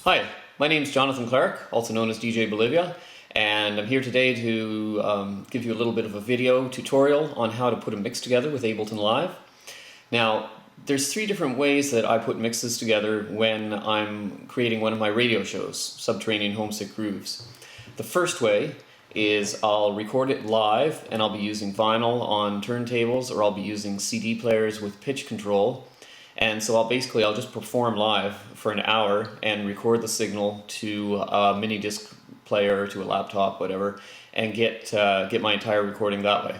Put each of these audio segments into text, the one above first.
Hi, my name is Jonathan Clark, also known as DJ Bolivia, and I'm here today to give you a little bit of a video tutorial on how to put a mix together with Ableton Live. Now, there's three different ways that I put mixes together when I'm creating one of my radio shows, Subterranean Homesick Grooves. The first way is I'll record it live and I'll be using vinyl on turntables, or I'll be using CD players with pitch control. And so I'll just perform live for an hour and record the signal to a mini disc player, to a laptop, whatever, and get my entire recording that way.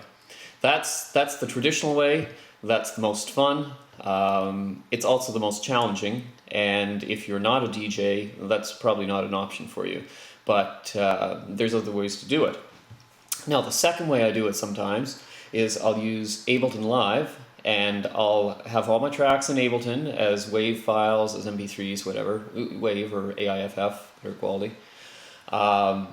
That's the traditional way. That's the most fun. It's also the most challenging. And if you're not a DJ, that's probably not an option for you. But there's other ways to do it. Now, the second way I do it sometimes is I'll use Ableton Live. And I'll have all my tracks in Ableton as WAV files, as MP3s, whatever, WAV or AIFF, their quality. I'll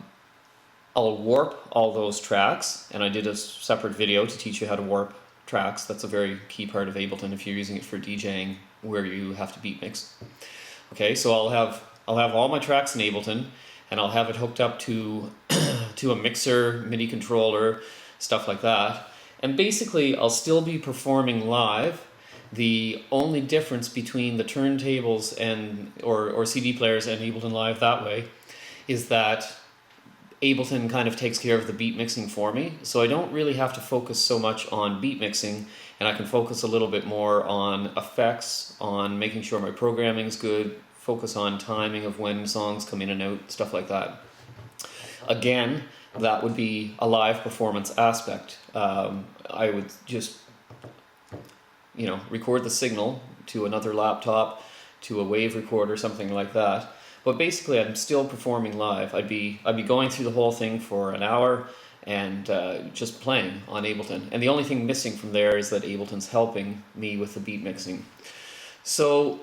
warp all those tracks, and I did a separate video to teach you how to warp tracks. That's a very key part of Ableton if you're using it for DJing where you have to beat mix. Okay, so I'll have all my tracks in Ableton, and I'll have it hooked up to to a mixer, MIDI controller, stuff like that. And basically, I'll still be performing live. The only difference between the turntables or CD players and Ableton Live that way is that Ableton kind of takes care of the beat mixing for me. So I don't really have to focus so much on beat mixing, and I can focus a little bit more on effects, on making sure my programming is good, focus on timing of when songs come in and out, stuff like that. Again, that would be a live performance aspect. I would just, record the signal to another laptop, to a WAV recorder, something like that. But basically, I'm still performing live. I'd be going through the whole thing for an hour and just playing on Ableton. And the only thing missing from there is that Ableton's helping me with the beat mixing. So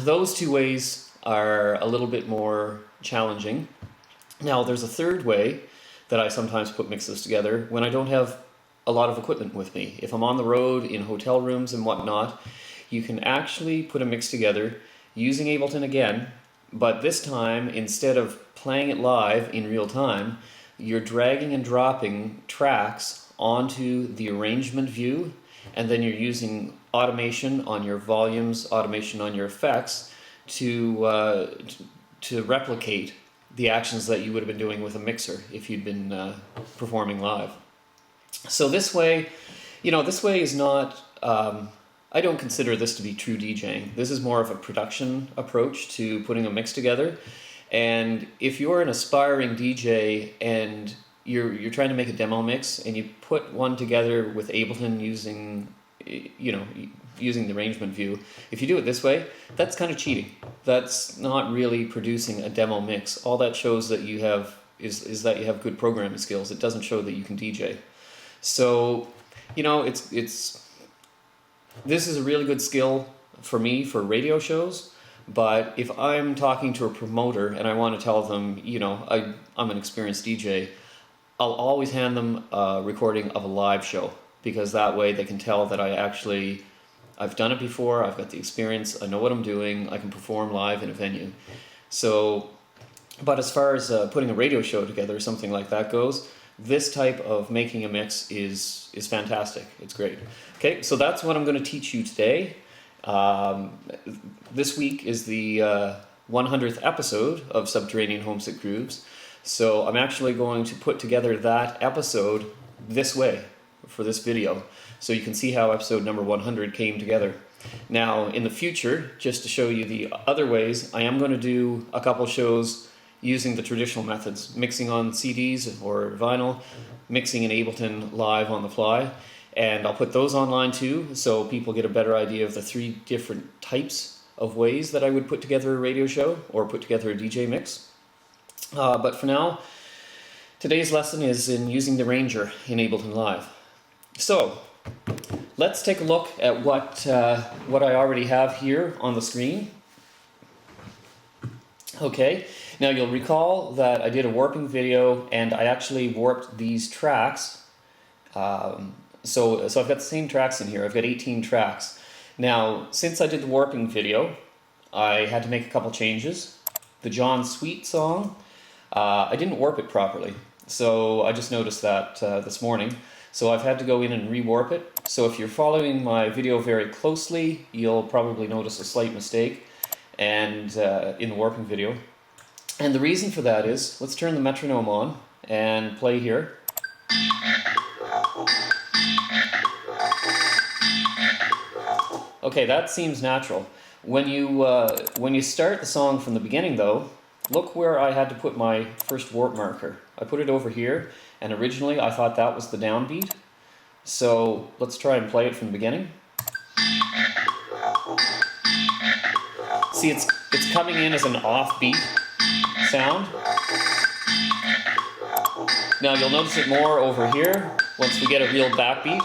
those two ways are a little bit more challenging. Now, there's a third way that I sometimes put mixes together when I don't have a lot of equipment with me. If I'm on the road, in hotel rooms and whatnot, you can actually put a mix together using Ableton again, but this time, instead of playing it live in real time, you're dragging and dropping tracks onto the arrangement view, and then you're using automation on your volumes, automation on your effects to replicate the actions that you would have been doing with a mixer if you'd been performing live. So this way is not, I don't consider this to be true DJing. This is more of a production approach to putting a mix together. And if you're an aspiring DJ and you're trying to make a demo mix and you put one together with Ableton using the arrangement view, if you do it this way, that's kind of cheating. That's not really producing a demo mix. All that shows that you have is that you have good programming skills. It doesn't show that you can DJ. So, this is a really good skill for me for radio shows, but if I'm talking to a promoter and I want to tell them, I'm an experienced DJ, I'll always hand them a recording of a live show, because that way they can tell that I've done it before, I've got the experience, I know what I'm doing, I can perform live in a venue. So, but as far as putting a radio show together, something like that goes, this type of making a mix is fantastic. It's great. Okay, so that's what I'm going to teach you today. This week is the 100th episode of Subterranean Homesick Grooves. So I'm actually going to put together that episode this way for this video, so you can see how episode number 100 came together. Now, in the future, just to show you the other ways, I am going to do a couple shows using the traditional methods, mixing on CDs or vinyl, mixing in Ableton live on the fly, and I'll put those online too, so people get a better idea of the three different types of ways that I would put together a radio show or put together a DJ mix. But for now, today's lesson is in using the Ranger in Ableton Live. So, let's take a look at what I already have here on the screen. Okay, now you'll recall that I did a warping video and I actually warped these tracks. So I've got the same tracks in here. I've got 18 tracks. Now, since I did the warping video, I had to make a couple changes. the John Sweet song, I didn't warp it properly. So I just noticed that this morning. So I've had to go in and rewarp it. So if you're following my video very closely, you'll probably notice a slight mistake and in the warping video. And the reason for that is, let's turn the metronome on and play here. Okay, that seems natural. When you start the song from the beginning though, look where I had to put my first warp marker. I put it over here, and originally I thought that was the downbeat. So let's try and play it from the beginning. See, it's coming in as an offbeat sound. Now you'll notice it more over here once we get a real backbeat.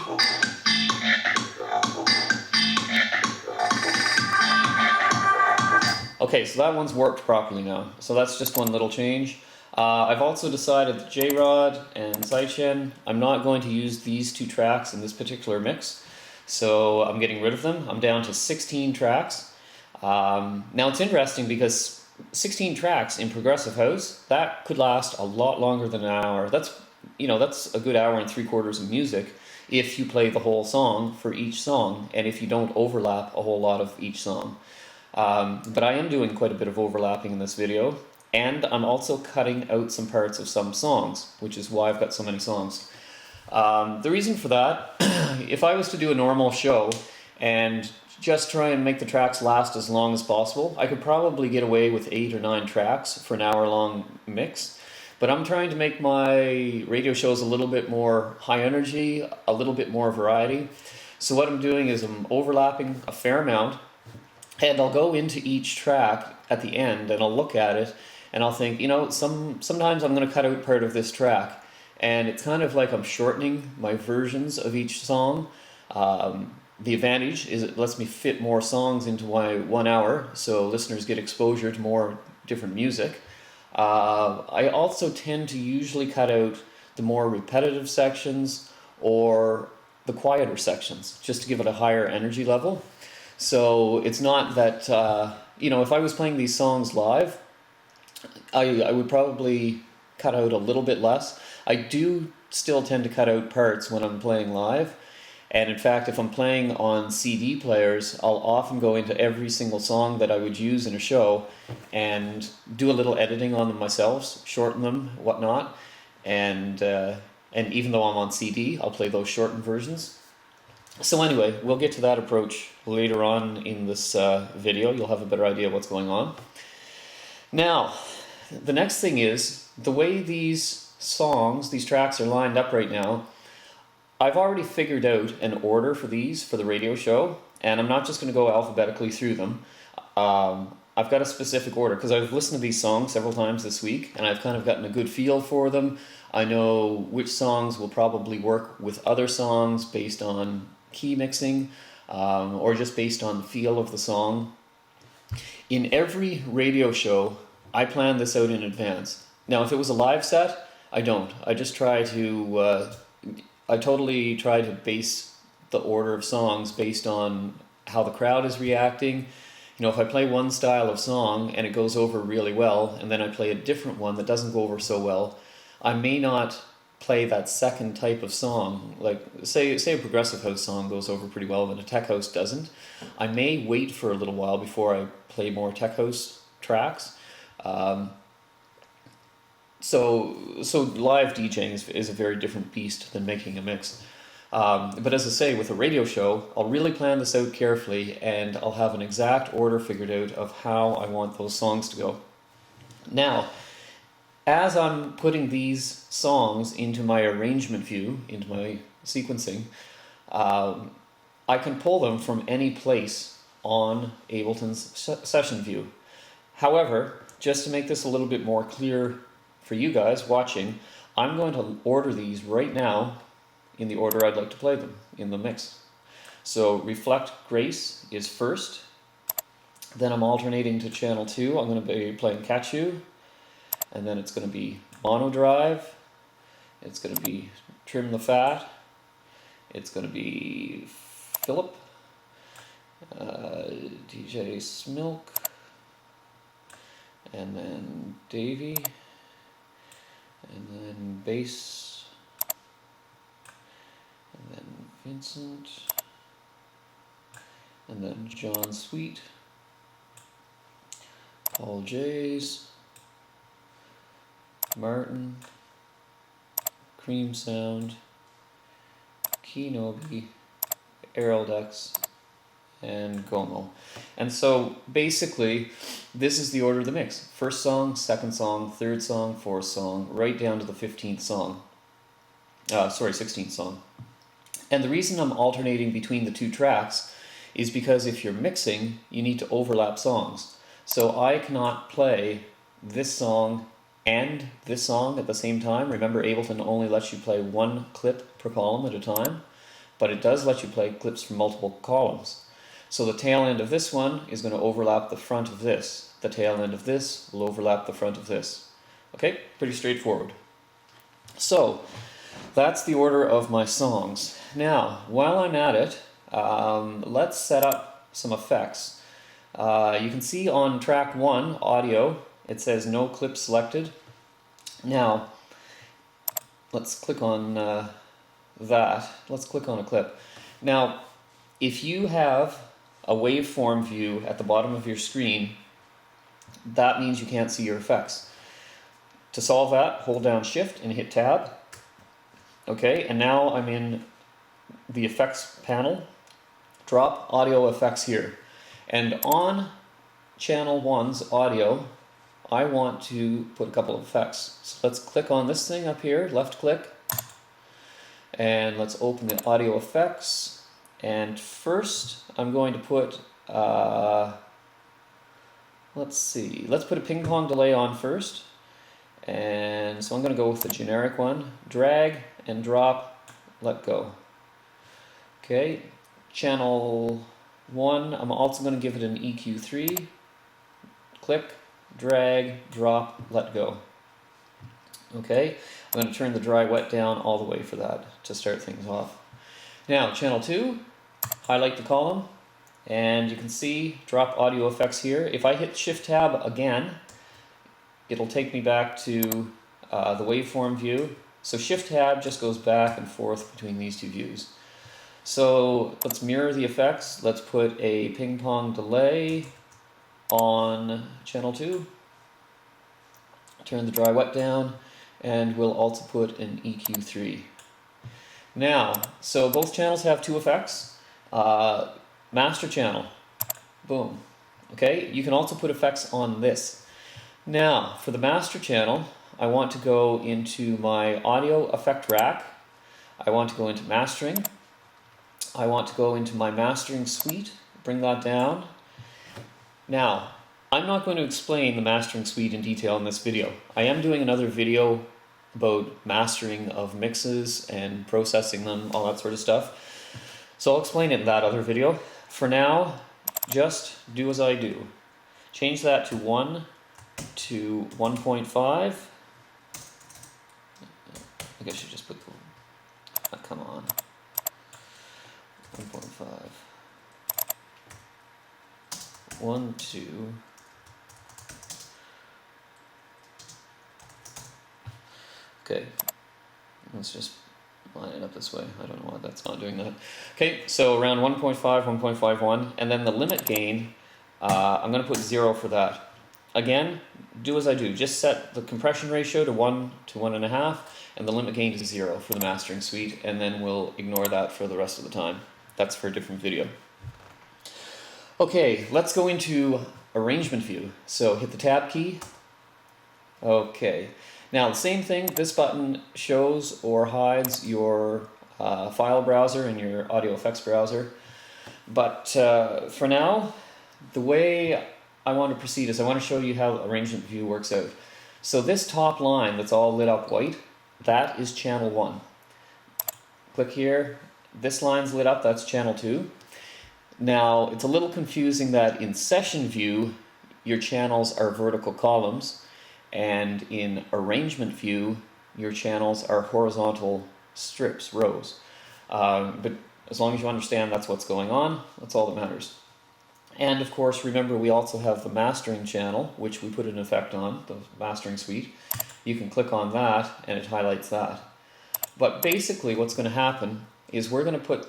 Okay, so that one's warped properly now. So that's just one little change. I've also decided that J-Rod and Zaichen, I'm not going to use these two tracks in this particular mix. So I'm getting rid of them. I'm down to 16 tracks. Now it's interesting because 16 tracks in progressive house, that could last a lot longer than an hour. That's a good hour and 3/4 of music if you play the whole song for each song and if you don't overlap a whole lot of each song. But I am doing quite a bit of overlapping in this video, and I'm also cutting out some parts of some songs, which is why I've got so many songs. The reason for that, if I was to do a normal show and just try and make the tracks last as long as possible, I could probably get away with 8 or 9 tracks for an hour-long mix. But I'm trying to make my radio shows a little bit more high energy, a little bit more variety. So what I'm doing is I'm overlapping a fair amount, and I'll go into each track at the end and I'll look at it and I'll think, sometimes I'm going to cut out part of this track. And it's kind of like I'm shortening my versions of each song. The advantage is it lets me fit more songs into my 1 hour, so listeners get exposure to more different music. I also tend to usually cut out the more repetitive sections or the quieter sections, just to give it a higher energy level. So it's not that, if I was playing these songs live, I would probably cut out a little bit less. I do still tend to cut out parts when I'm playing live. And in fact, if I'm playing on CD players, I'll often go into every single song that I would use in a show and do a little editing on them myself, shorten them, whatnot. And even though I'm on CD, I'll play those shortened versions. So anyway, we'll get to that approach later on in this video. You'll have a better idea of what's going on. Now, the next thing is, the way these tracks are lined up right now, I've already figured out an order for these for the radio show, and I'm not just going to go alphabetically through them. I've got a specific order, because I've listened to these songs several times this week, and I've kind of gotten a good feel for them. I know which songs will probably work with other songs based on key mixing, or just based on the feel of the song. In every radio show, I plan this out in advance. Now, if it was a live set, I don't. I just try to, I totally try to base the order of songs based on how the crowd is reacting. If I play one style of song and it goes over really well, and then I play a different one that doesn't go over so well, I may not play that second type of song. Like, say a progressive house song goes over pretty well, but a tech house doesn't. I may wait for a little while before I play more tech house tracks. So live DJing is a very different beast than making a mix. But as I say, with a radio show, I'll really plan this out carefully, and I'll have an exact order figured out of how I want those songs to go. Now, as I'm putting these songs into my arrangement view, into my sequencing, I can pull them from any place on Ableton's session view. However, just to make this a little bit more clear for you guys watching, I'm going to order these right now in the order I'd like to play them in the mix. So Reflect Grace is first, then I'm alternating to channel 2. I'm going to be playing Catch-You, and then it's going to be Mono Drive, it's going to be Trim the Fat, it's going to be Philip, DJ Smilk, and then Davey, and then bass, and then Vincent, and then John Sweet, Paul Jays, Martin, Cream Sound, Kenobi, Aerodex, and Gomo. And so basically, this is the order of the mix. First song, second song, third song, fourth song, right down to the 15th song. 16th song. And the reason I'm alternating between the two tracks is because if you're mixing, you need to overlap songs. So I cannot play this song and this song at the same time. Remember, Ableton only lets you play one clip per column at a time, but it does let you play clips from multiple columns. So the tail end of this one is going to overlap the front of this. The tail end of this will overlap the front of this. Okay, pretty straightforward. So that's the order of my songs. Now, while I'm at it, let's set up some effects. You can see on track 1, audio, it says no clip selected. Now, let's click on that. Let's click on a clip. Now, if you have a waveform view at the bottom of your screen, that means you can't see your effects. To solve that, hold down Shift and hit Tab. Okay, and now I'm in the effects panel. Drop audio effects here. And on channel 1's audio, I want to put a couple of effects. So let's click on this thing up here, left click, and let's open the audio effects. And first, I'm going to put, let's put a ping pong delay on first. And so I'm going to go with the generic one. Drag and drop, let go. Okay, channel 1, I'm also going to give it an EQ3. Click, drag, drop, let go. Okay, I'm going to turn the dry wet down all the way for that to start things off. Now, channel 2, highlight the column, and you can see drop audio effects here. If I hit Shift Tab again, it'll take me back to the waveform view. So Shift Tab just goes back and forth between these two views. So let's mirror the effects. Let's put a ping pong delay on channel 2. Turn the dry wet down, and we'll also put an EQ3. Now, so both channels have two effects. Master channel, boom. Okay, you can also put effects on this. Now, for the master channel, I want to go into my audio effect rack. I want to go into mastering. I want to go into my mastering suite, bring that down. Now, I'm not going to explain the mastering suite in detail in this video. I am doing another video about mastering of mixes and processing them, all that sort of stuff. So I'll explain it in that other video. For now, just do as I do. Change that to 1 to 1.5. I guess you just put the, come on. 1.5. 1, 2. Okay, let's just line it up this way. I don't know why that's not doing that. Okay, so around 1.5, 1.51, and then the limit gain, I'm going to put 0 for that. Again, do as I do. Just set the compression ratio to 1 to 1.5, and the limit gain to 0 for the mastering suite, and then we'll ignore that for the rest of the time. That's for a different video. Okay, let's go into arrangement view. So hit the tab key. Okay. Now the same thing, this button shows or hides your file browser and your audio effects browser. But for now, the way I want to proceed is I want to show you how arrangement view works out. So this top line that's all lit up white, that is channel 1. Click here, this line's lit up, that's channel 2. Now it's a little confusing that in session view, your channels are vertical columns, and in arrangement view, your channels are horizontal strips, rows. But as long as you understand that's what's going on, that's all that matters. And of course, remember we also have the mastering channel, which we put an effect on, the mastering suite. You can click on that and it highlights that. But basically what's going to happen is we're going to put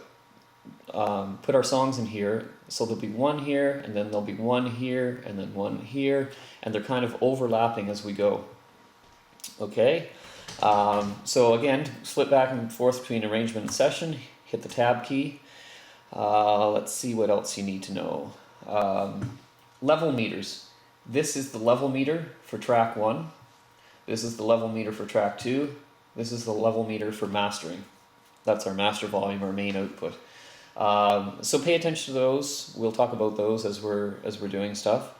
our songs in here, so there'll be one here, and then there'll be one here, and then one here, and they're kind of overlapping as we go. Okay, so again, flip back and forth between arrangement and session, hit the tab key. Let's see what else you need to know. Level meters. This is the level meter for track 1. This is the level meter for track 2. This is the level meter for mastering. That's our master volume, our main output. So pay attention to those. We'll talk about those as we're doing stuff.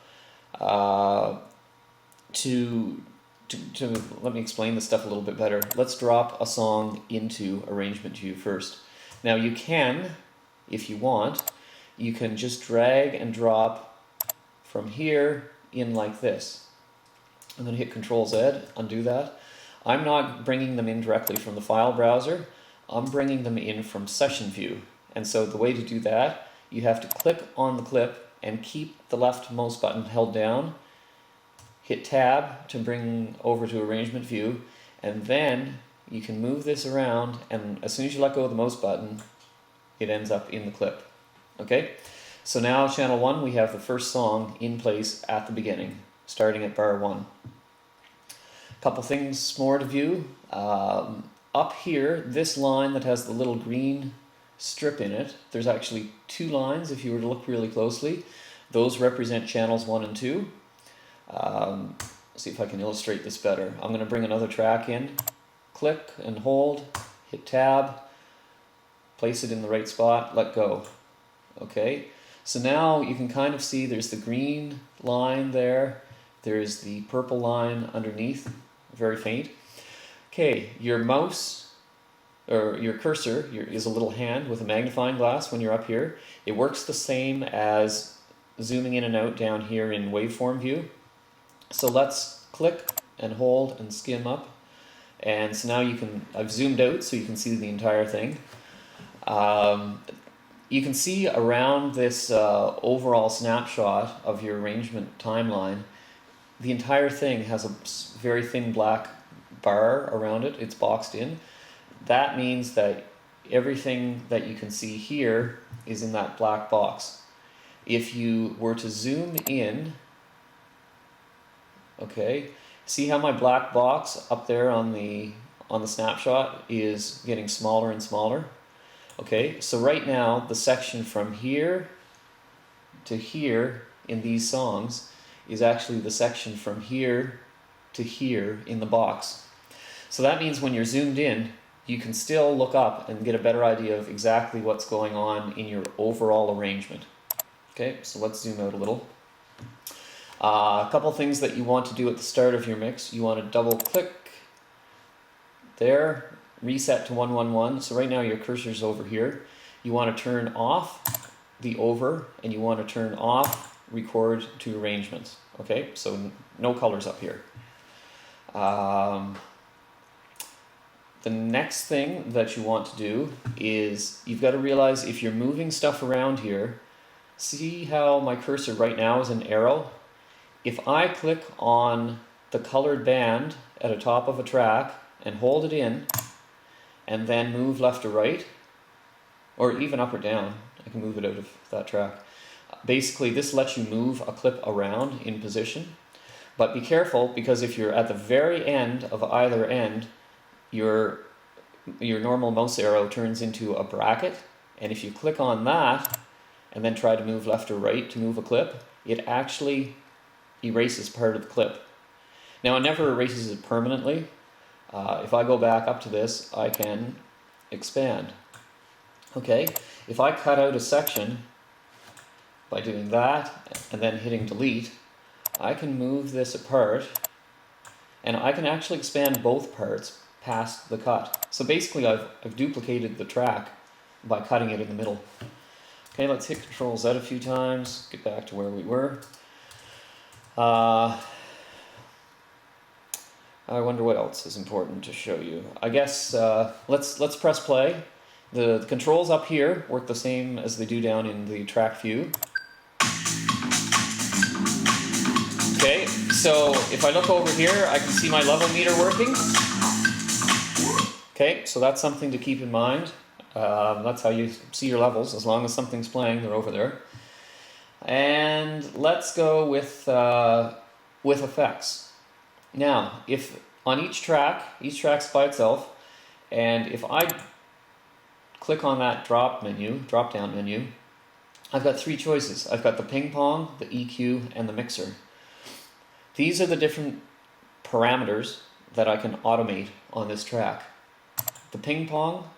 To let me explain this stuff a little bit better. Let's drop a song into arrangement view first. Now you can, if you want, you can just drag and drop from here in like this. I'm going to hit Control-Z, undo that. I'm not bringing them in directly from the file browser. I'm bringing them in from session view. And so the way to do that, you have to click on the clip and keep the leftmost button held down. Hit tab to bring over to arrangement view, and then you can move this around, and as soon as you let go of the mouse button, it ends up in the clip. Okay? So now channel 1, we have the first song in place at the beginning, starting at bar 1. A couple things more to view. Up here, this line that has the little green strip in it, there's actually 2 lines if you were to look really closely. Those represent channels 1 and 2. See if I can illustrate this better. I'm going to bring another track in, click and hold, hit tab, place it in the right spot, let go. Okay, so now you can kind of see there's the green line there, there's the purple line underneath, very faint. Okay, your mouse, or your cursor is a little hand with a magnifying glass when you're up here. It works the same as zooming in and out down here in waveform view. So let's click and hold and skim up. And so now I've zoomed out so you can see the entire thing. You can see around this overall snapshot of your arrangement timeline, the entire thing has a very thin black bar around it. It's boxed in. That means that everything that you can see here is in that black box. If you were to zoom in, okay, see how my black box up there on the snapshot is getting smaller and smaller? Okay, so right now the section from here to here in these songs is actually the section from here to here in the box. So that means when you're zoomed in, you can still look up and get a better idea of exactly what's going on in your overall arrangement. Okay, so let's zoom out a little. A couple things that you want to do at the start of your mix. You want to double click there, reset to 111. So right now your cursor's over here. You want to turn off the over, and you want to turn off record to arrangements. Okay, so no colors up here. The next thing that you want to do is you've got to realize if you're moving stuff around here, see how my cursor right now is an arrow? If I click on the colored band at the top of a track and hold it in and then move left or right, or even up or down, I can move it out of that track. Basically this lets you move a clip around in position, but be careful because if you're at the very end of either end, your normal mouse arrow turns into a bracket, and if you click on that and then try to move left or right to move a clip, it actually erases part of the clip. Now it never erases it permanently. If I go back up to this, I can expand. Okay, if I cut out a section by doing that and then hitting delete, I can move this apart and I can actually expand both parts past the cut. So basically I've duplicated the track by cutting it in the middle. Okay, let's hit Control-Z a few times, get back to where we were. I wonder what else is important to show you. I guess let's press play. The controls up here work the same as they do down in the track view. So if I look over here, I can see my level meter working. Okay, so that's something to keep in mind. That's how you see your levels. As long as something's playing, they're over there. And let's go with effects. Now, if on each track's by itself, and if I click on that drop-down menu, I've got three choices. I've got the ping pong, the EQ, and the mixer. These are the different parameters that I can automate on this track. The ping pong,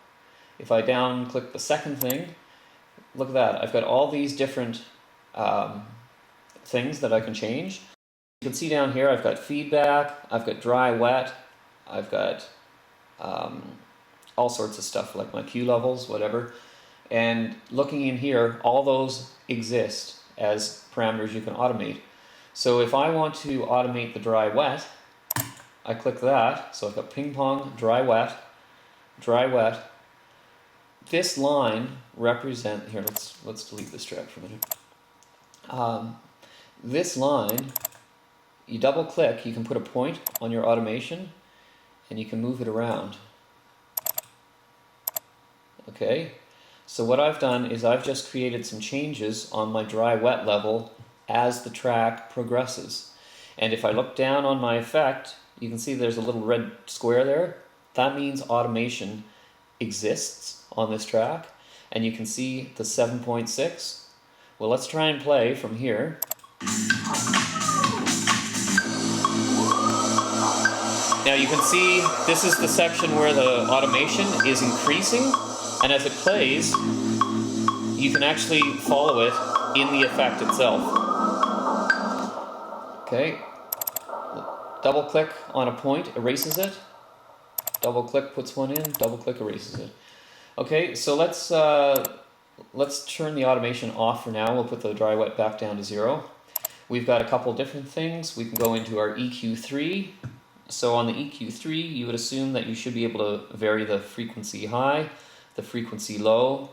if I click the second thing, look at that. I've got all these different things that I can change. You can see down here I've got feedback, I've got dry, wet, I've got all sorts of stuff like my Q levels, whatever. And looking in here, all those exist as parameters you can automate. So if I want to automate the dry, wet, I click that. So I've got ping pong, dry, wet, dry, wet. This line represent, here, let's delete this track for a minute. This line, you double click, you can put a point on your automation and you can move it around. Okay, so what I've done is I've just created some changes on my dry wet level as the track progresses. And if I look down on my effect, you can see there's a little red square there. That means automation exists on this track. And you can see the 7.6. Well, let's try and play from here. Now you can see this is the section where the automation is increasing, and as it plays, you can actually follow it in the effect itself. Okay, double click on a point, erases it. Double click puts one in, double click erases it. Okay, so let's turn the automation off for now. We'll put the dry wet back down to 0. We've got a couple different things. We can go into our EQ3. So on the EQ3, you would assume that you should be able to vary the frequency high, the frequency low.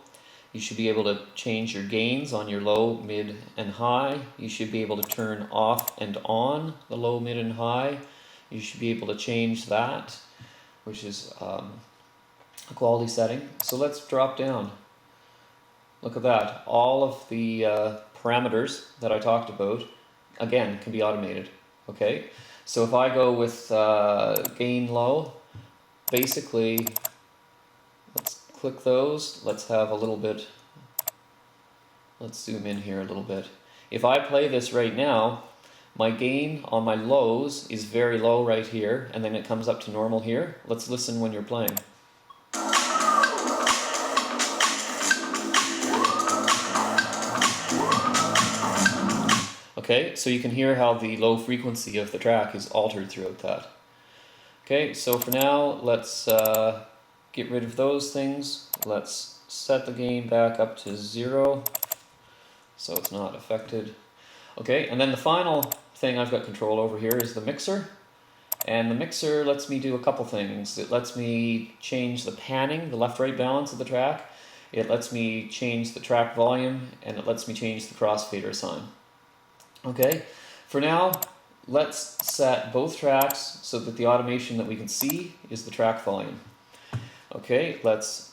You should be able to change your gains on your low, mid, and high. You should be able to turn off and on the low, mid, and high. You should be able to change that, which is a quality setting. So let's drop down. Look at that. All of the parameters that I talked about, again, can be automated. Okay, so if I go with gain low, basically, let's click those. Let's have a little bit, let's zoom in here a little bit. If I play this right now, my gain on my lows is very low right here, and then it comes up to normal here. Let's listen when you're playing. Okay, so you can hear how the low frequency of the track is altered throughout that. Okay, so for now, let's get rid of those things. Let's set the gain back up to 0, so it's not affected. Okay, and then the final thing I've got control over here is the mixer. And the mixer lets me do a couple things. It lets me change the panning, the left-right balance of the track. It lets me change the track volume, and it lets me change the crossfader sign. Okay, for now, let's set both tracks so that the automation that we can see is the track volume. Okay, let's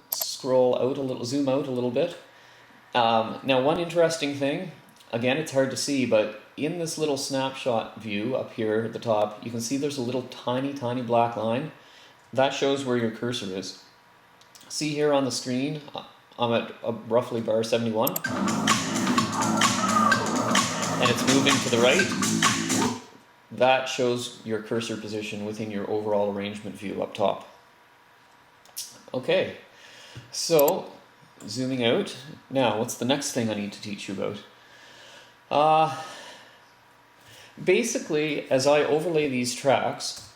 scroll out a little, zoom out a little bit. Now, one interesting thing, again, it's hard to see, but in this little snapshot view up here at the top, you can see there's a little tiny black line. That shows where your cursor is. See here on the screen, I'm at roughly bar 71. And it's moving to the right. That shows your cursor position within your overall arrangement view up top. Okay, so zooming out. Now, what's the next thing I need to teach you about? Basically, as I overlay these tracks,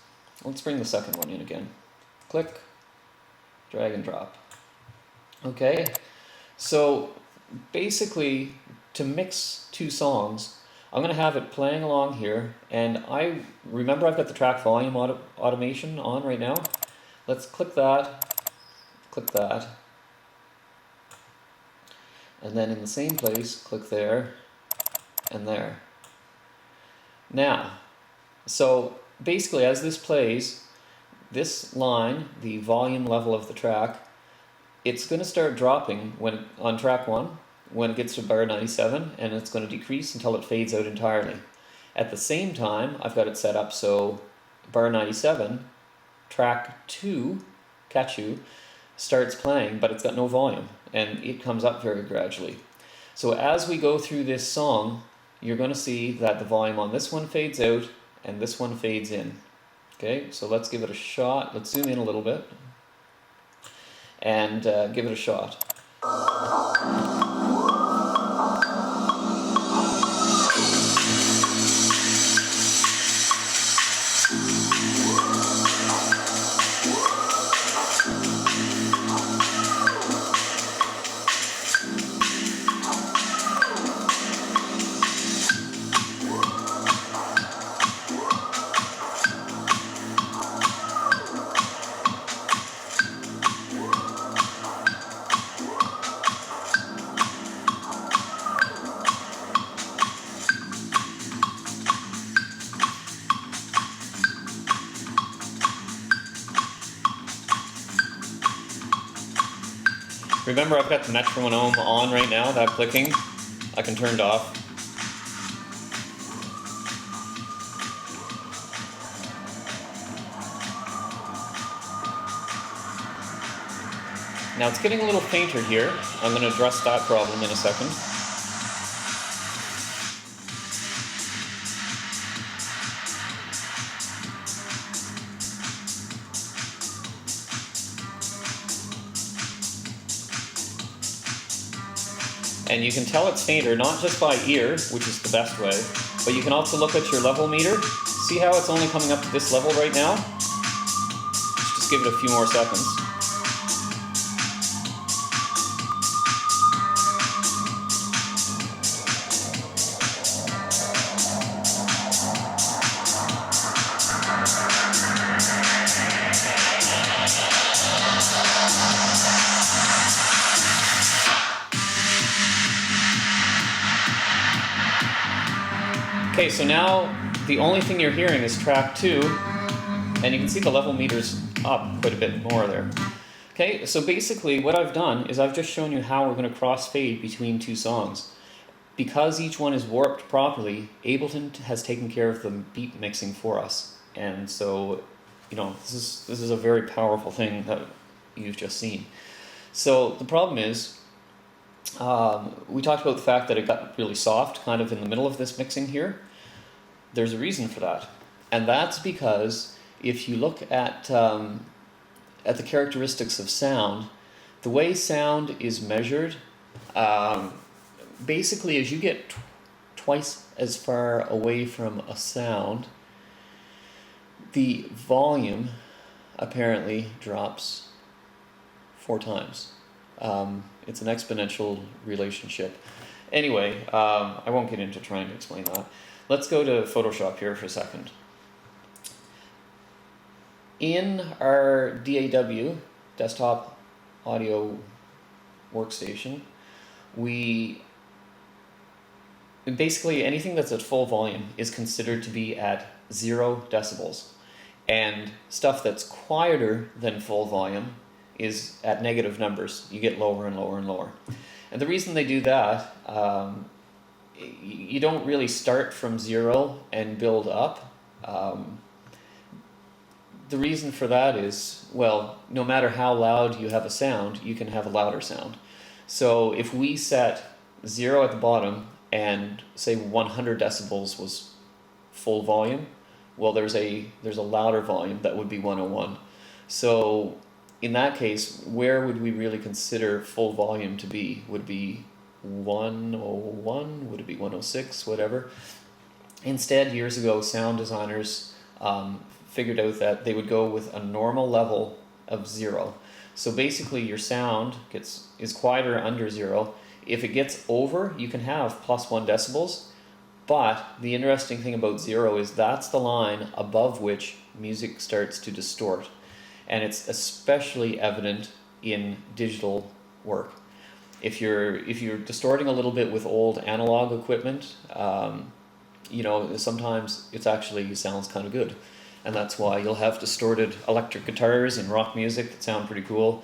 let's bring the second one in again. Click, drag and drop. Okay, so basically, to mix two songs, I'm going to have it playing along here, and I remember I've got the track volume automation on right now. Let's click that, and then in the same place, click there and there. Now, so basically as this plays, this line, the volume level of the track, it's going to start dropping when on track 1 when it gets to bar 97, and it's going to decrease until it fades out entirely. At the same time, I've got it set up so bar 97, track 2, Kachu, starts playing, but it's got no volume, and it comes up very gradually. So as we go through this song, you're going to see that the volume on this one fades out, and this one fades in. Okay, so let's give it a shot. Let's zoom in a little bit, and give it a shot. Remember, I've got the metronome on right now, that clicking. I can turn it off. Now it's getting a little fainter here. I'm going to address that problem in a second. And you can tell it's fainter, not just by ear, which is the best way, but you can also look at your level meter. See how it's only coming up to this level right now? Let's just give it a few more seconds. Okay, so now the only thing you're hearing is track 2, and you can see the level meter's up quite a bit more there. Okay, so basically what I've done is I've just shown you how we're going to crossfade between two songs. Because each one is warped properly, Ableton has taken care of the beat mixing for us. And so, you know, this is a very powerful thing that you've just seen. So the problem is, we talked about the fact that it got really soft kind of in the middle of this mixing here. There's a reason for that, and that's because if you look at the characteristics of sound, the way sound is measured, basically as you get twice as far away from a sound, the volume apparently drops 4 times. It's an exponential relationship. Anyway, I won't get into trying to explain that. Let's go to Photoshop here for a second. In our DAW, desktop audio workstation, basically anything that's at full volume is considered to be at 0 decibels. And stuff that's quieter than full volume is at negative numbers. You get lower and lower and lower. And the reason they do that, you don't really start from 0 and build up. The reason for that is, well, no matter how loud you have a sound, you can have a louder sound. So if we set 0 at the bottom and say 100 decibels was full volume, well, there's a louder volume that would be 101. So in that case, where would we really consider full volume to be? Would it be 101? Would it be 106? Whatever. Instead, years ago, sound designers figured out that they would go with a normal level of 0. So basically, your sound is quieter under 0. If it gets over, you can have +1 decibels. But the interesting thing about 0 is that's the line above which music starts to distort. And it's especially evident in digital work. If you're distorting a little bit with old analog equipment, you know, sometimes it's actually sounds kind of good. And that's why you'll have distorted electric guitars in rock music that sound pretty cool.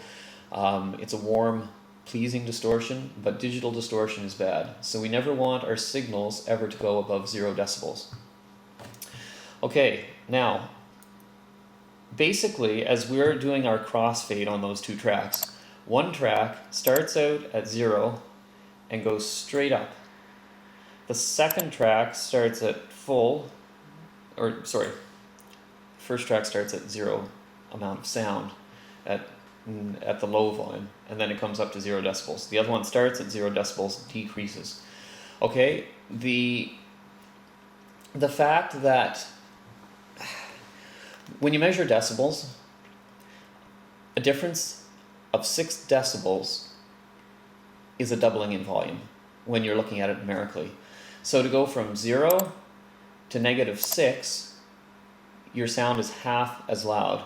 It's a warm, pleasing distortion, but digital distortion is bad. So we never want our signals ever to go above 0 decibels. Okay, now, basically, as we're doing our crossfade on those two tracks, one track starts out at 0 and goes straight up. The second track starts at first track starts at 0 amount of sound at the low volume, and then it comes up to 0 decibels. The other one starts at 0 decibels, decreases. Okay, the fact that when you measure decibels, a difference of 6 decibels is a doubling in volume when you're looking at it numerically. So to go from 0 to -6, your sound is half as loud.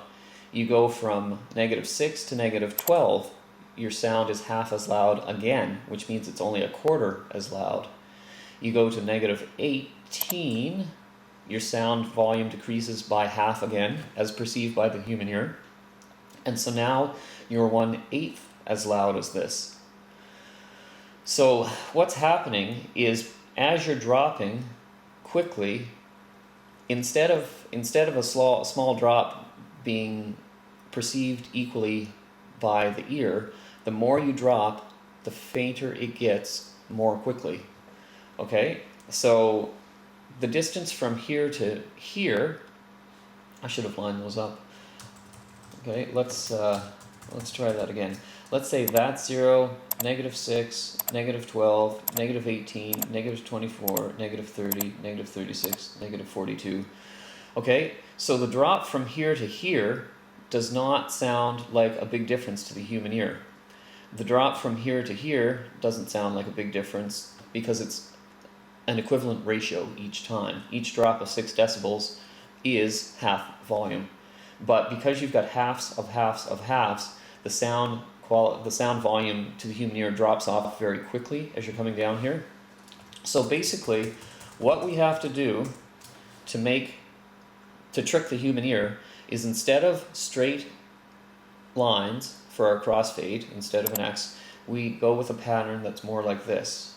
You go from -6 to -12, your sound is half as loud again, which means it's only a quarter as loud. You go to -18, your sound volume decreases by half again, as perceived by the human ear. And so now you're 1/8 as loud as this. So what's happening is, as you're dropping quickly, instead of a small drop being perceived equally by the ear, the more you drop, the fainter it gets more quickly. Okay, so the distance from here to here, I should have lined those up. Okay, let's try that again. Let's say that's 0, -6, -12, -18, -24, -30, -36, -42. Okay, so the drop from here to here does not sound like a big difference to the human ear. The drop from here to here doesn't sound like a big difference because it's an equivalent ratio each time. Each drop of 6 decibels is half volume. But because you've got halves of halves of halves, the sound volume to the human ear drops off very quickly as you're coming down here. So basically, what we have to do to trick the human ear is, instead of straight lines for our crossfade, instead of an X, we go with a pattern that's more like this.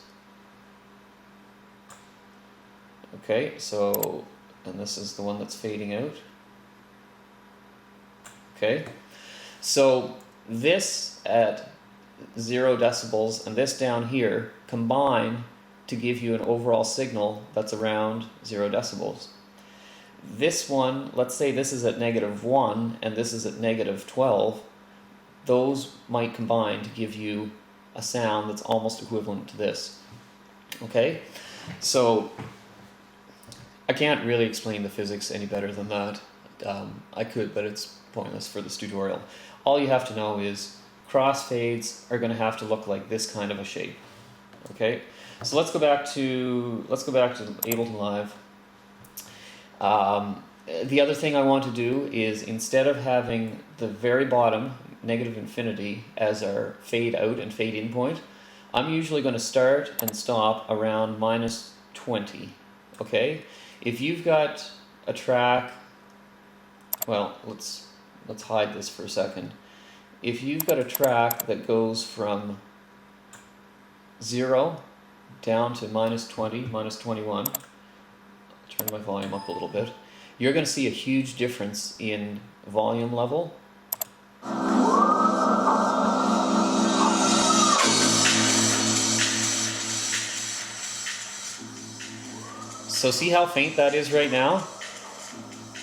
Okay, so, and this is the one that's fading out. Okay, so this at 0 decibels and this down here combine to give you an overall signal that's around 0 decibels. This one, let's say this is at -1 and this is at -12, those might combine to give you a sound that's almost equivalent to this. Okay, so I can't really explain the physics any better than that. I could, but it's pointless for this tutorial. All you have to know is crossfades are going to have to look like this kind of a shape. Okay, so let's go back to Ableton Live. The other thing I want to do is, instead of having the very bottom, -infinity, as our fade out and fade in point, I'm usually going to start and stop around -20. Okay, if you've got a track, well, let's hide this for a second. If you've got a track that goes from 0 down to -20, -21, I'll turn my volume up a little bit, you're going to see a huge difference in volume level. So see how faint that is right now?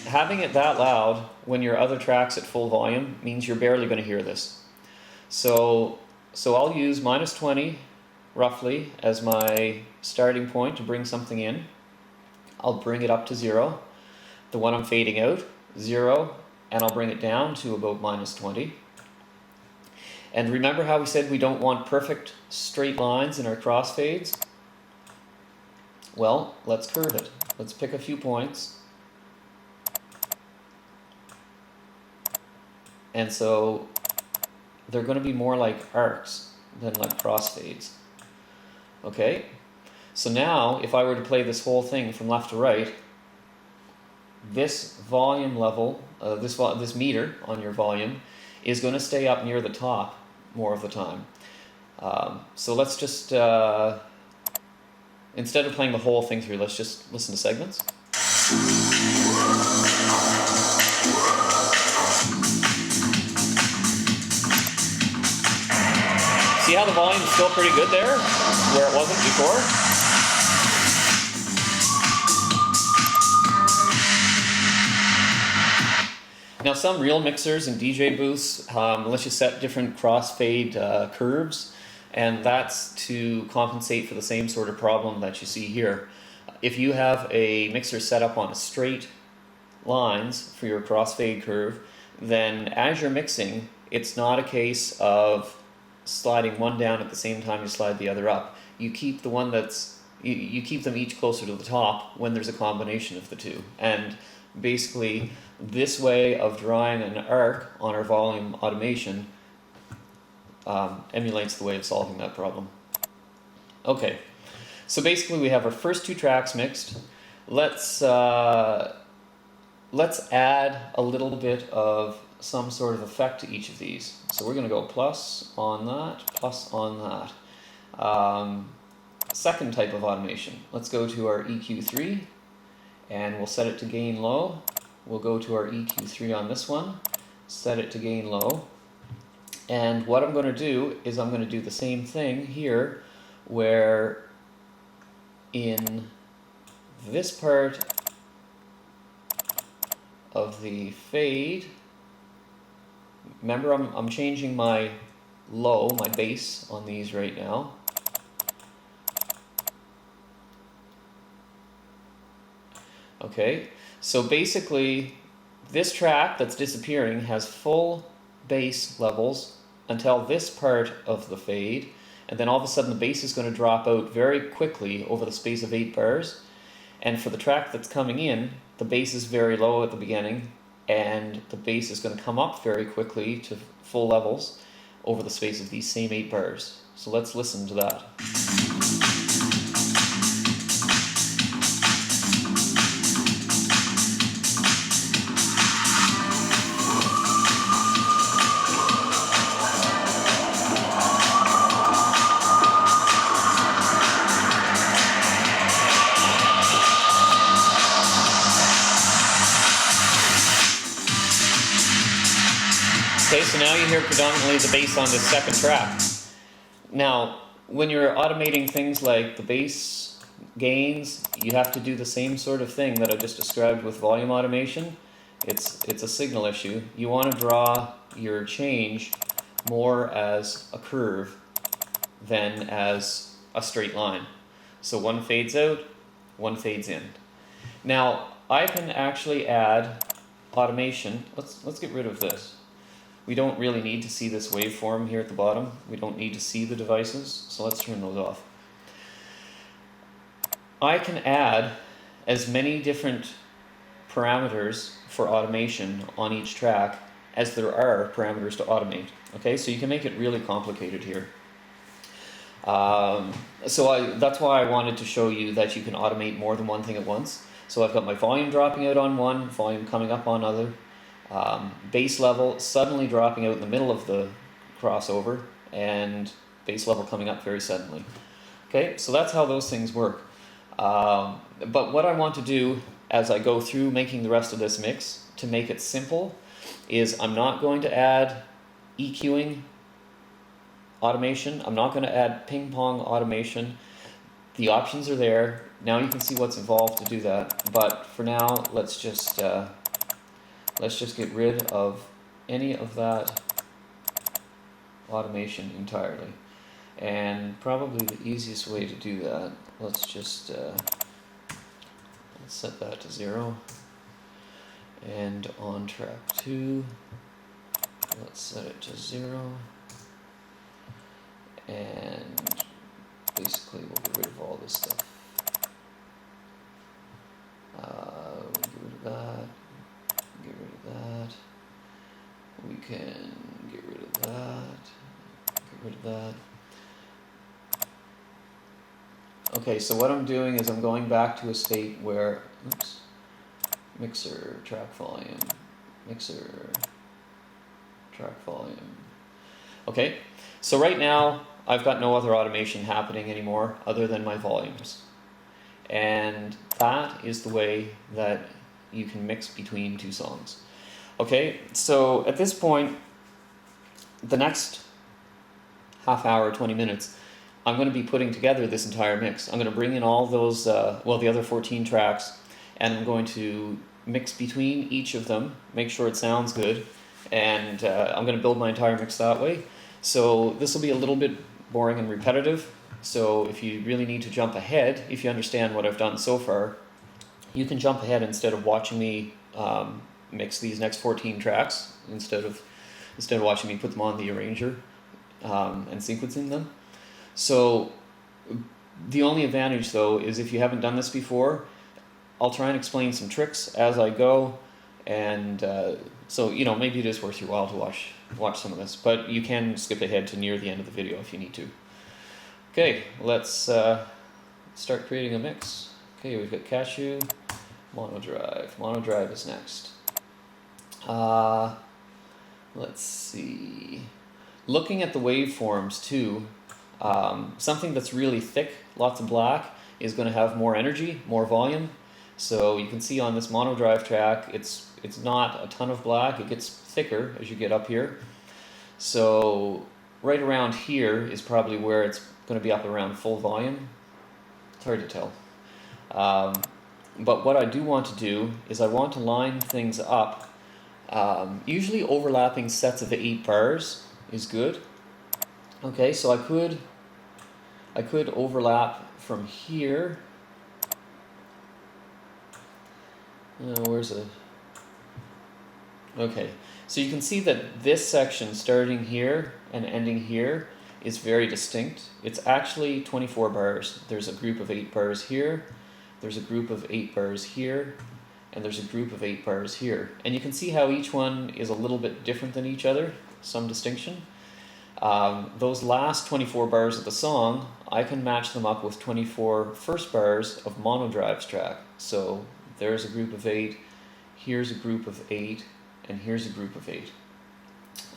Having it that loud when your other track's at full volume means you're barely going to hear this. So I'll use -20 roughly as my starting point to bring something in. I'll bring it up to 0. The one I'm fading out, 0, and I'll bring it down to about -20. And remember how we said we don't want perfect straight lines in our crossfades? Well, let's curve it. Let's pick a few points. And so they're going to be more like arcs than like crossfades. Okay? So now, if I were to play this whole thing from left to right, this volume level, this meter on your volume, is going to stay up near the top more of the time. So let's just, instead of playing the whole thing through, let's just listen to segments. See how the volume is still pretty good there, where it wasn't before? Now some real mixers and DJ booths let you set different crossfade curves, and that's to compensate for the same sort of problem that you see here. If you have a mixer set up on a straight lines for your crossfade curve, then as you're mixing, it's not a case of sliding one down at the same time you slide the other up. You keep the one that's, you keep them each closer to the top when there's a combination of the two. And basically, this way of drawing an arc on our volume automation emulates the way of solving that problem. Okay, so basically we have our first two tracks mixed. Let's add a little bit of some sort of effect to each of these. So we're going to go plus on that, plus on that. Second type of automation. Let's go to our EQ3 and we'll set it to gain low. We'll go to our EQ3 on this one, set it to gain low. And what I'm going to do is I'm going to do the same thing here, where in this part of the fade, remember I'm changing my low, my bass on these right now. Okay, so basically this track that's disappearing has full bass levels until this part of the fade, and then all of a sudden the bass is going to drop out very quickly over the space of 8 bars. And for the track that's coming in, the bass is very low at the beginning, and the bass is going to come up very quickly to full levels over the space of these same 8 bars. So let's listen to that. Okay, so now you hear predominantly the bass on this second track. Now, when you're automating things like the bass gains, you have to do the same sort of thing that I just described with volume automation. It's a signal issue. You want to draw your change more as a curve than as a straight line. So one fades out, one fades in. Now, I can actually add automation. Let's get rid of this. We don't really need to see this waveform here at the bottom. We don't need to see the devices, so let's turn those off. I can add as many different parameters for automation on each track as there are parameters to automate. Okay, so you can make it really complicated here. That's why I wanted to show you that you can automate more than one thing at once. So I've got my volume dropping out on one, volume coming up on other. Bass level suddenly dropping out in the middle of the crossover, and bass level coming up very suddenly. Okay, so that's how those things work. But what I want to do as I go through making the rest of this mix to make it simple is I'm not going to add EQing automation. I'm not going to add ping pong automation. The options are there. Now you can see what's involved to do that. But for now, let's just get rid of any of that automation entirely. And probably the easiest way to do that, let's just let's set that to 0. And on track 2, let's set it to 0. And basically we'll get rid of all this stuff. We'll get rid of that. Get rid of that. We can get rid of that. Get rid of that. Okay, so what I'm doing is I'm going back to a state where, oops, mixer, track volume, mixer, track volume. Okay, so right now I've got no other automation happening anymore other than my volumes. And that is the way that you can mix between two songs. Okay, so at this point, the next half hour, 20 minutes, I'm going to be putting together this entire mix. I'm going to bring in all those, the other 14 tracks, and I'm going to mix between each of them, make sure it sounds good, and I'm going to build my entire mix that way. So this will be a little bit boring and repetitive, so if you really need to jump ahead, if you understand what I've done so far, you can jump ahead instead of watching me mix these next 14 tracks, instead of watching me put them on the arranger and sequencing them. So the only advantage though is if you haven't done this before, I'll try and explain some tricks as I go, and so maybe it is worth your while to watch some of this, but you can skip ahead to near the end of the video if you need to. Okay, let's start creating a mix. Okay, we've got Cashew, Mono Drive. Mono Drive is next. Let's see. Looking at the waveforms too, something that's really thick, lots of black, is going to have more energy, more volume. So you can see on this Mono Drive track, it's not a ton of black. It gets thicker as you get up here. So right around here is probably where it's going to be up around full volume. It's hard to tell. But what I do want to do is I want to line things up. Usually overlapping sets of 8 bars is good. Okay, so I could overlap from here. Okay, so you can see that this section starting here and ending here is very distinct. It's actually 24 bars. There's a group of 8 bars here, there's a group of 8 bars here, and there's a group of 8 bars here. And you can see how each one is a little bit different than each other, some distinction. Those last 24 bars of the song, I can match them up with 24 first bars of Mono Drive's track. So there's a group of 8, here's a group of 8, and here's a group of 8.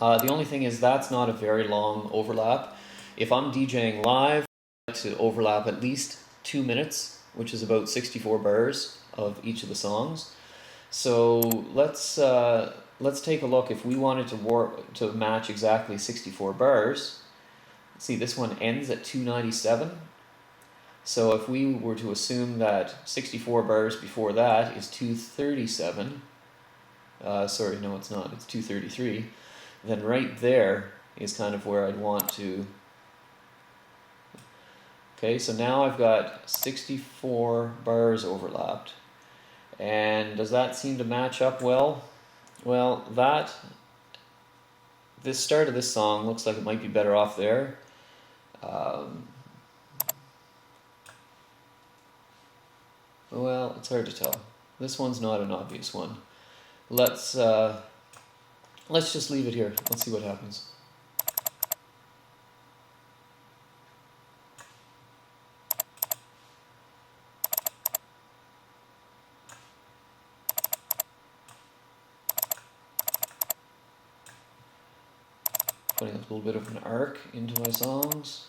The only thing is that's not a very long overlap. If I'm DJing live, I like to overlap at least 2 minutes, which is about 64 bars of each of the songs. So let's take a look. If we wanted to match exactly 64 bars, see this one ends at 297. So if we were to assume that 64 bars before that is 237, sorry, no it's not, it's 233, then right there is kind of where I'd want to. Okay, so now I've got 64 bars overlapped. And does that seem to match up well? Well, this start of this song looks like it might be better off there. Well, it's hard to tell. This one's not an obvious one. Let's just leave it here. Let's see what happens. Putting a little bit of an arc into my songs.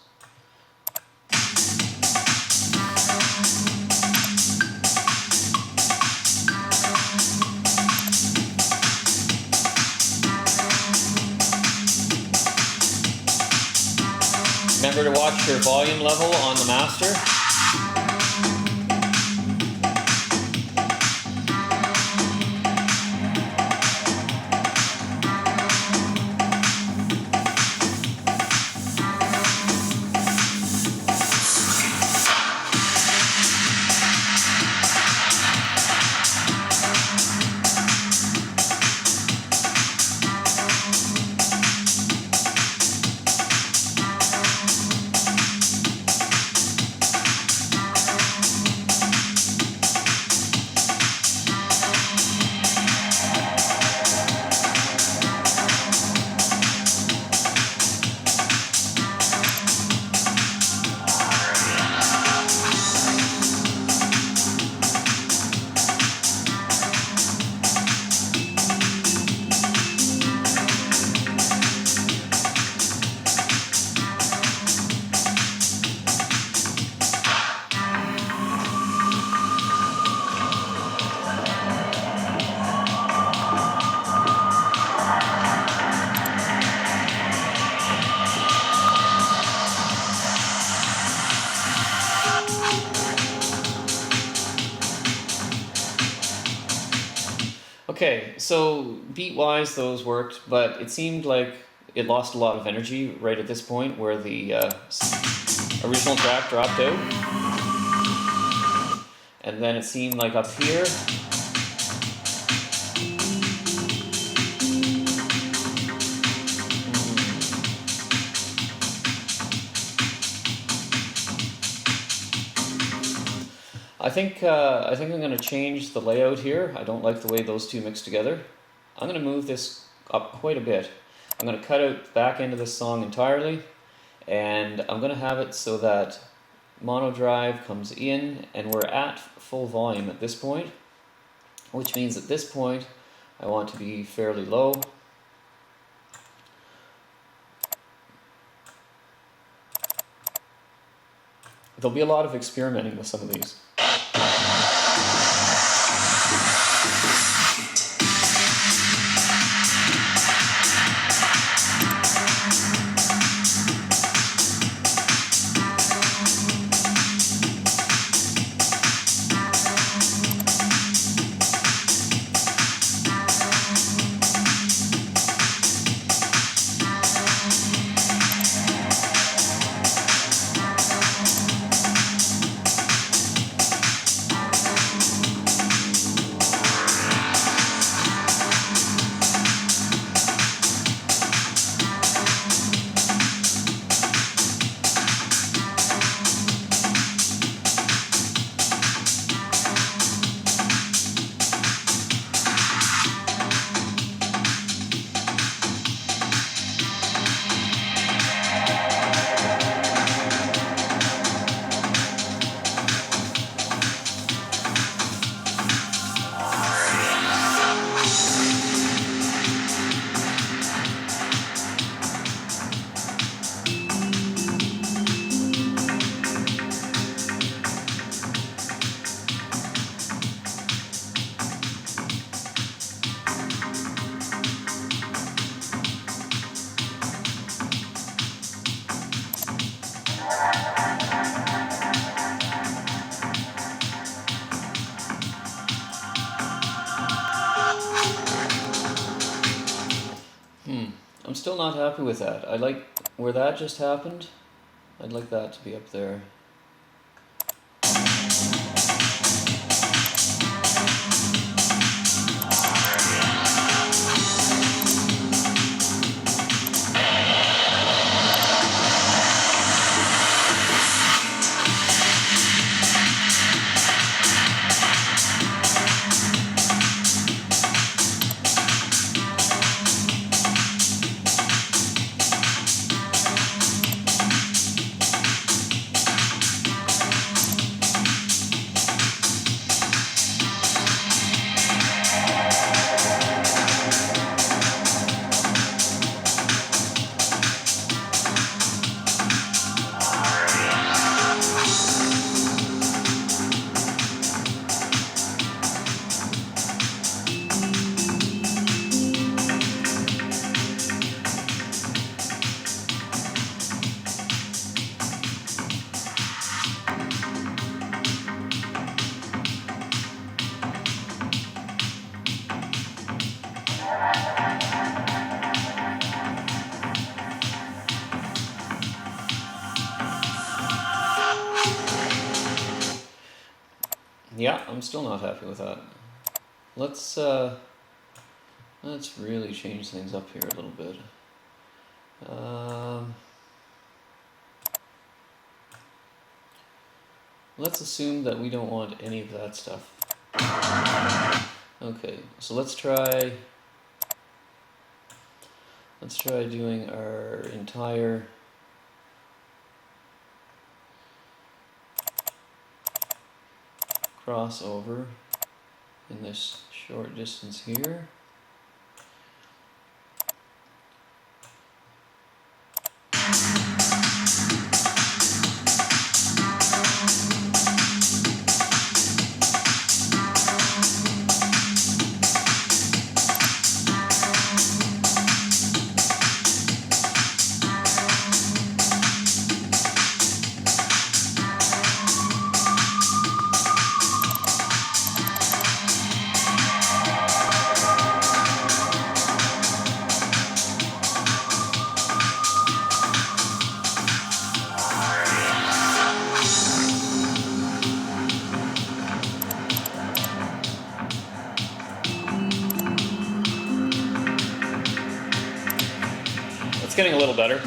Remember to watch your volume level on the master. so beat-wise those worked, but it seemed like it lost a lot of energy right at this point where the original track dropped out. And then it seemed like up here, I think I'm going to change the layout here. I don't like the way those two mix together. I'm going to move this up quite a bit. I'm going to cut out the back end of this song entirely, and I'm going to have it so that mono drive comes in, and we're at full volume at this point, which means at this point I want to be fairly low. There'll be a lot of experimenting with some of these. I'm still not happy with that. I like where that just happened. I'd like that to be up there. Yeah, I'm still not happy with that. Let's really change things up here a little bit. Let's assume that we don't want any of that stuff. Okay, so let's try doing our entire crossover in this short distance here. It's getting a little better.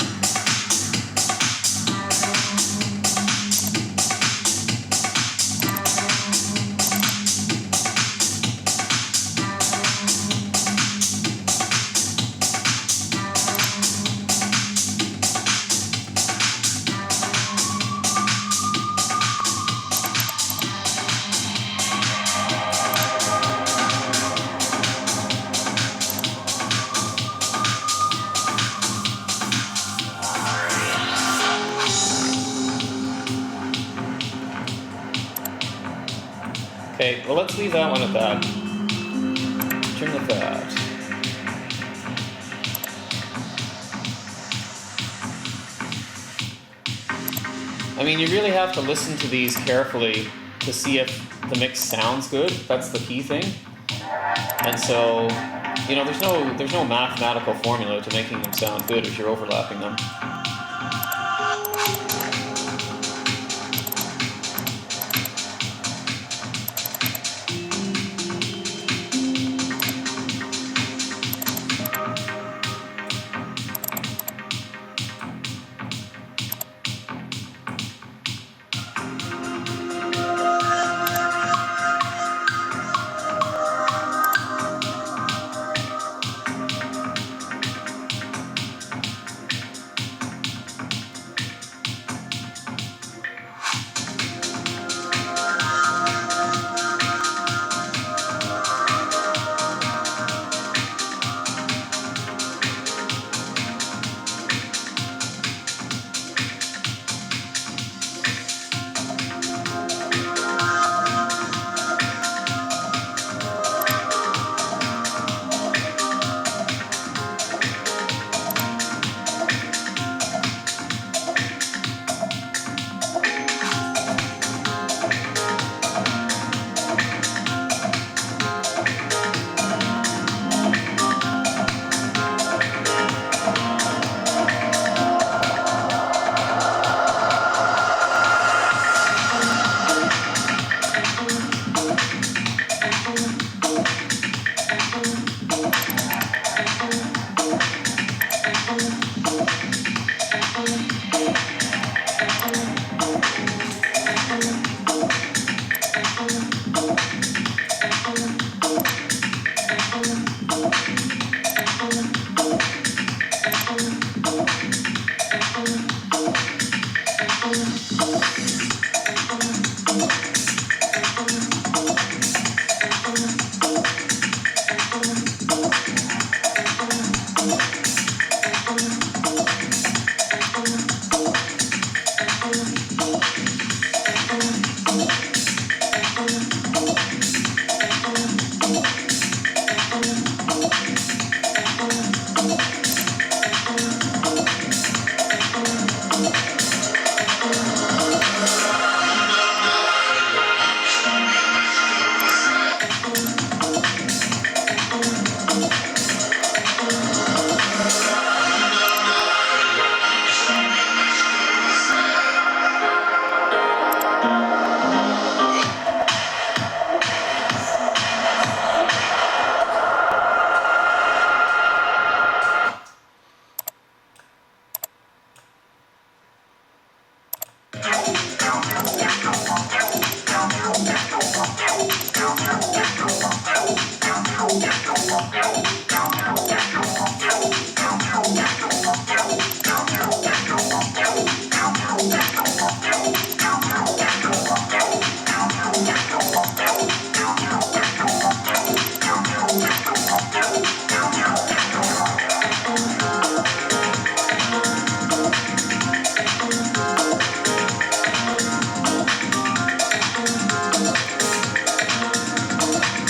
Okay, well let's leave that one at that. Trim the fat. I mean, you really have to listen to these carefully to see if the mix sounds good. That's the key thing. And so, you know, there's no mathematical formula to making them sound good as you're overlapping them.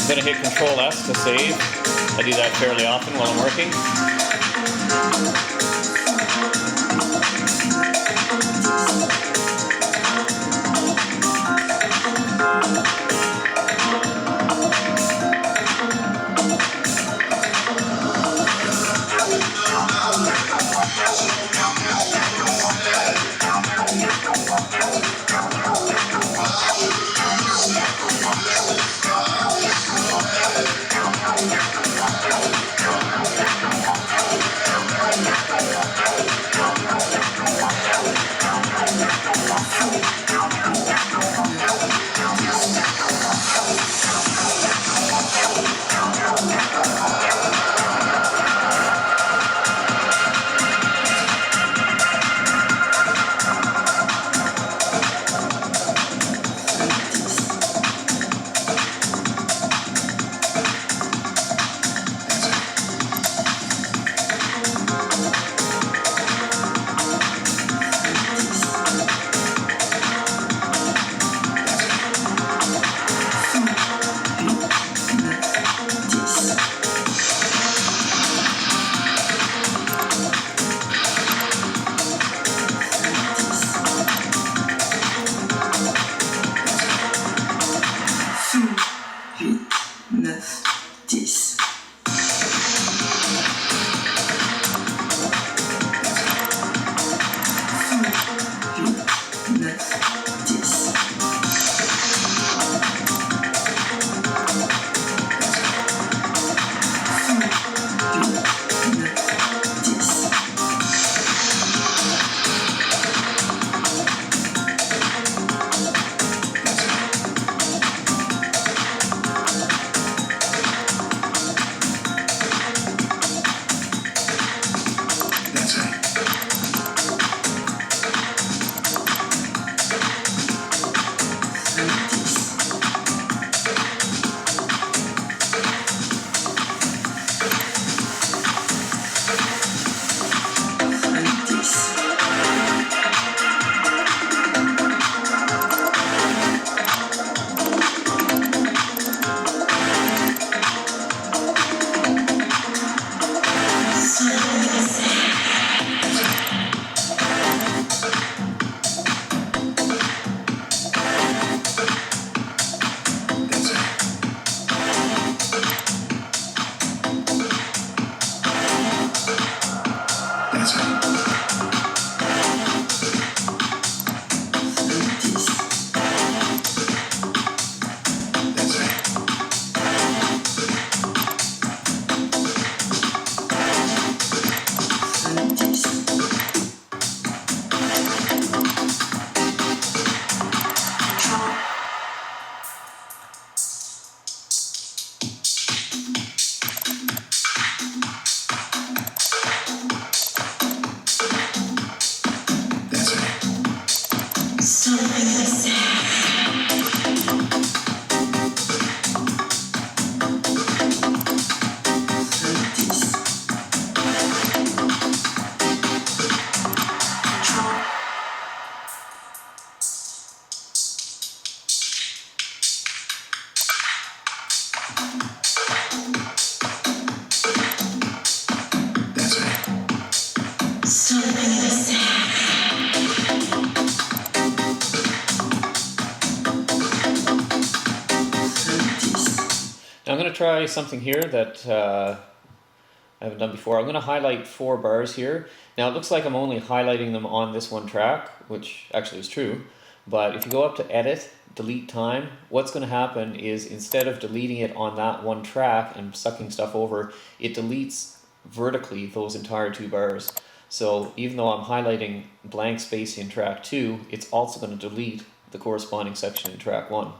I'm going to hit Control S to save. I do that fairly often while I'm working. try something here that I haven't done before. I'm going to highlight 4 bars here. Now it looks like I'm only highlighting them on this one track, which actually is true. But if you go up to Edit, Delete Time, what's going to happen is instead of deleting it on that one track and sucking stuff over, it deletes vertically those entire 2 bars. So even though I'm highlighting blank space in track 2, it's also going to delete the corresponding section in track 1.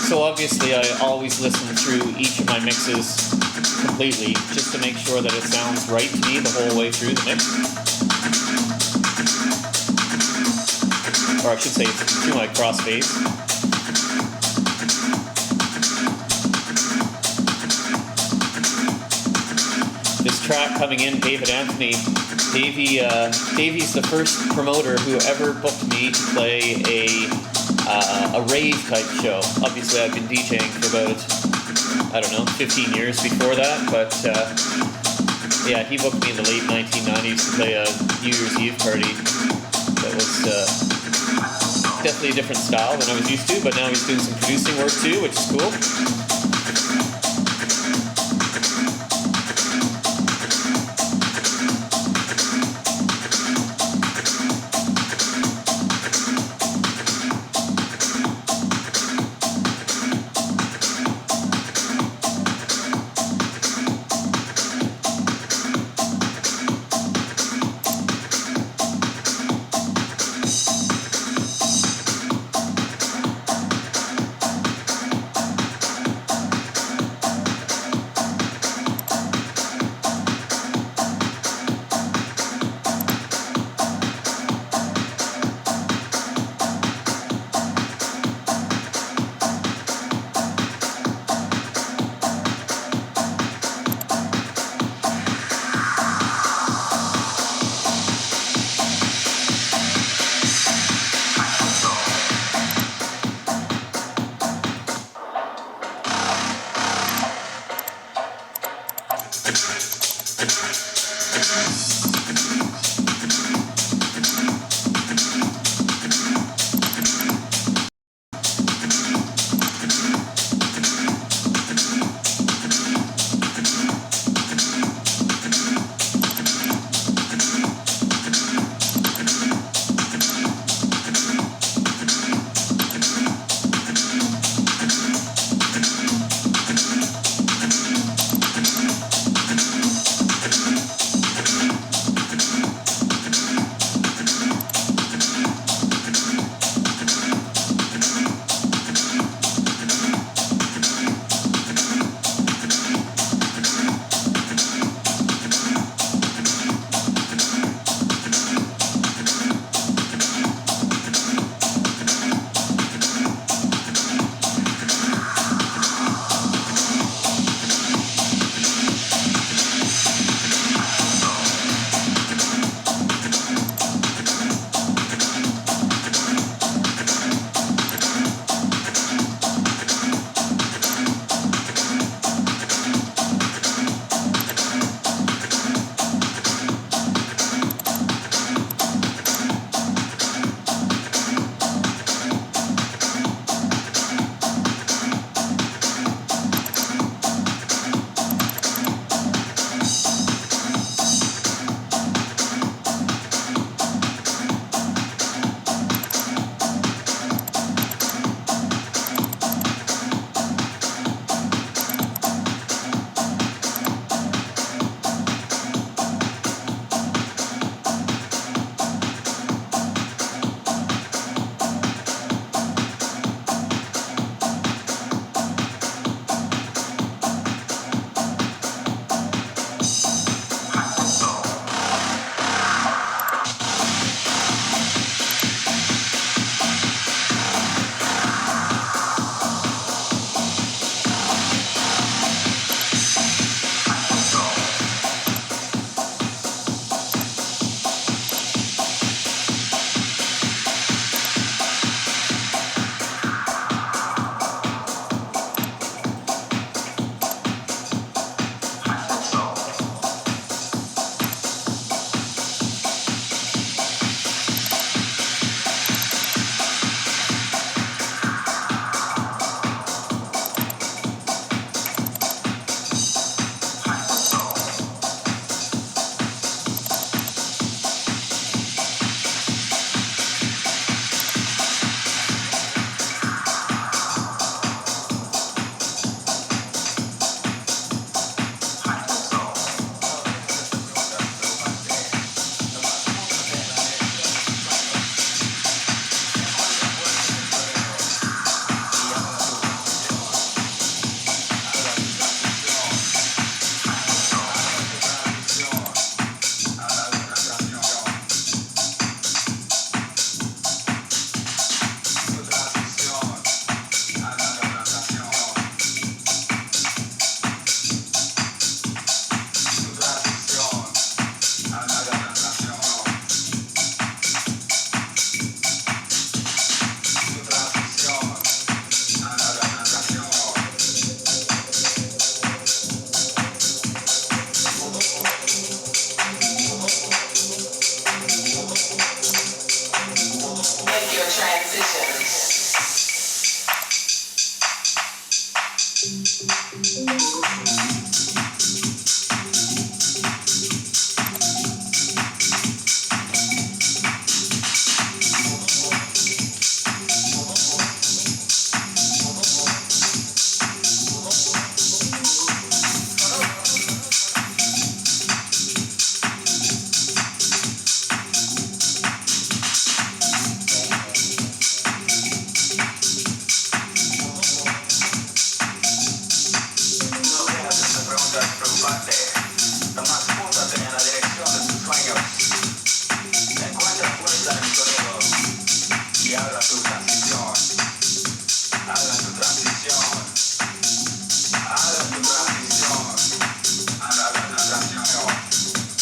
So obviously I always listen through each of my mixes completely just to make sure that it sounds right to me the whole way through the mix. Or I should say through my crossfades. This track coming in, David Anthony. Davey's the first promoter who ever booked me to play a rave type show. Obviously I've been DJing for about, I don't know, 15 years before that, but yeah, he booked me in the late 1990s to play a New Year's Eve party that was definitely a different style than I was used to, but now he's doing some producing work too, which is cool.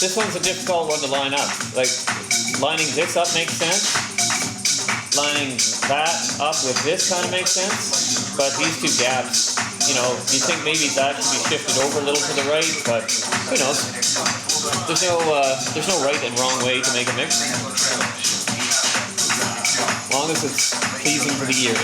This one's a difficult one to line up. Like, lining this up makes sense. Lining that up with this kind of makes sense. But these two gaps, you know, you think maybe that should be shifted over a little to the right, but who knows? There's no right and wrong way to make a mix. As long as it's pleasing to the ear.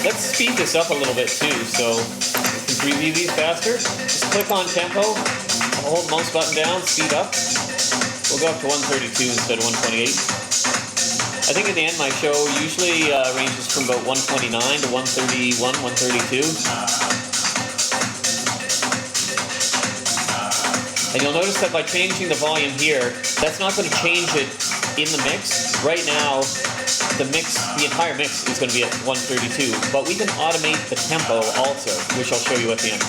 Let's speed this up a little bit too, so we can preview these faster. Just click on tempo, hold mouse button down, speed up. We'll go up to 132 instead of 128. I think at the end my show usually ranges from about 129 to 131, 132. And you'll notice that by changing the volume here, that's not going to change it in the mix. Right now, the entire mix is going to be at 132, but we can automate the tempo also, which I'll show you at the end.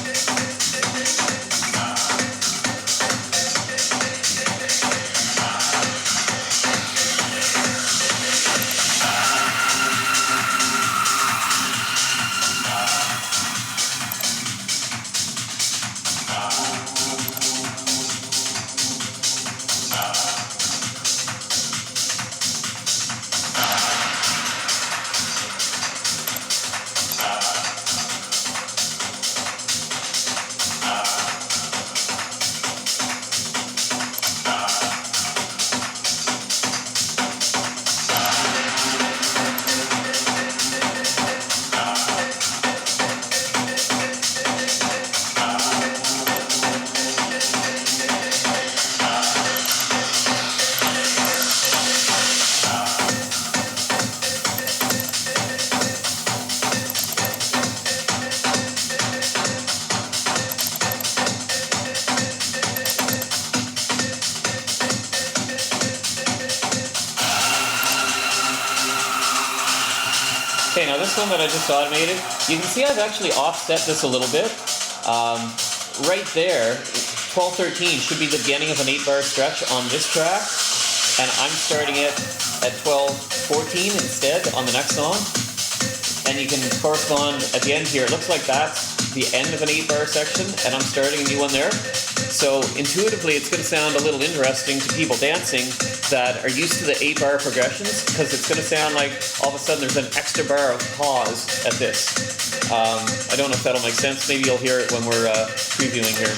Okay, now this one that I just automated, you can see I've actually offset this a little bit. Right there, 12:13 should be the beginning of an 8-bar stretch on this track, and I'm starting it at 12:14 instead on the next song. And you can correspond at the end here. It looks like that's the end of an 8-bar section, and I'm starting a new one there. So intuitively, it's going to sound a little interesting to people dancing that are used to the 8-bar progressions, because it's going to sound like all of a sudden there's an extra bar of pause at this. I don't know if that'll make sense. Maybe you'll hear it when we're previewing here.